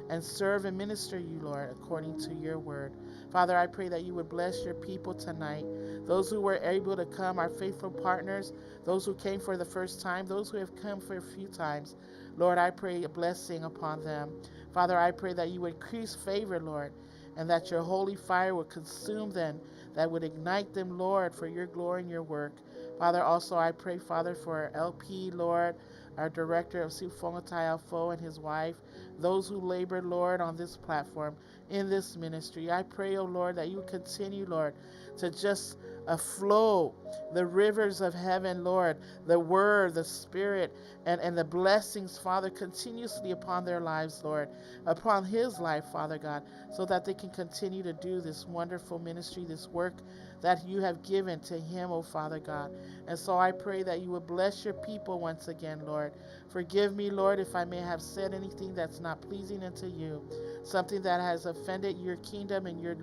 and serve and minister you, Lord, according to your word. Father, I pray that you would bless your people tonight. Those who were able to come, our faithful partners, those who came for the first time, those who have come for a few times. Lord, I pray a blessing upon them. Father, I pray that you would increase favor, Lord, and that your holy fire would consume them, that would ignite them, Lord, for your glory and your work. Father, also I pray, Father, for LP, Lord, our director of Sifong and his wife, those who labor, Lord, on this platform, in this ministry. I pray, oh Lord, that you continue, Lord, to just flow the rivers of heaven, Lord, the word, the spirit, and the blessings, Father, continuously upon their lives, Lord, upon his life, Father God, so that they can continue to do this wonderful ministry, this work that you have given to him, oh Father God. And so I pray that you would bless your people once again, Lord. Lord. Forgive me, Lord, if I may have said anything that's not pleasing unto you, something that has offended your kingdom and your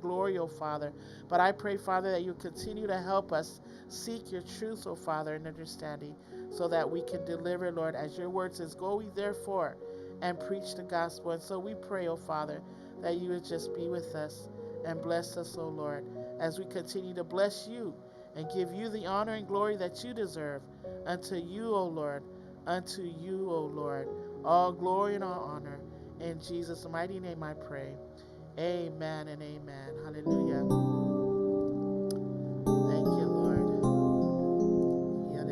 glory, O Father. But I pray, Father, that you continue to help us seek your truth, O Father, and understanding, so that we can deliver, Lord, as your word says, go ye therefore and preach the gospel. And so we pray, O Father, that you would just be with us and bless us, O Lord, as we continue to bless you and give you the honor and glory that you deserve. Unto you, O Lord, unto you, O Lord, all glory and all honor. In Jesus' mighty name I pray. Amen and amen. Hallelujah. Thank you, Lord. Let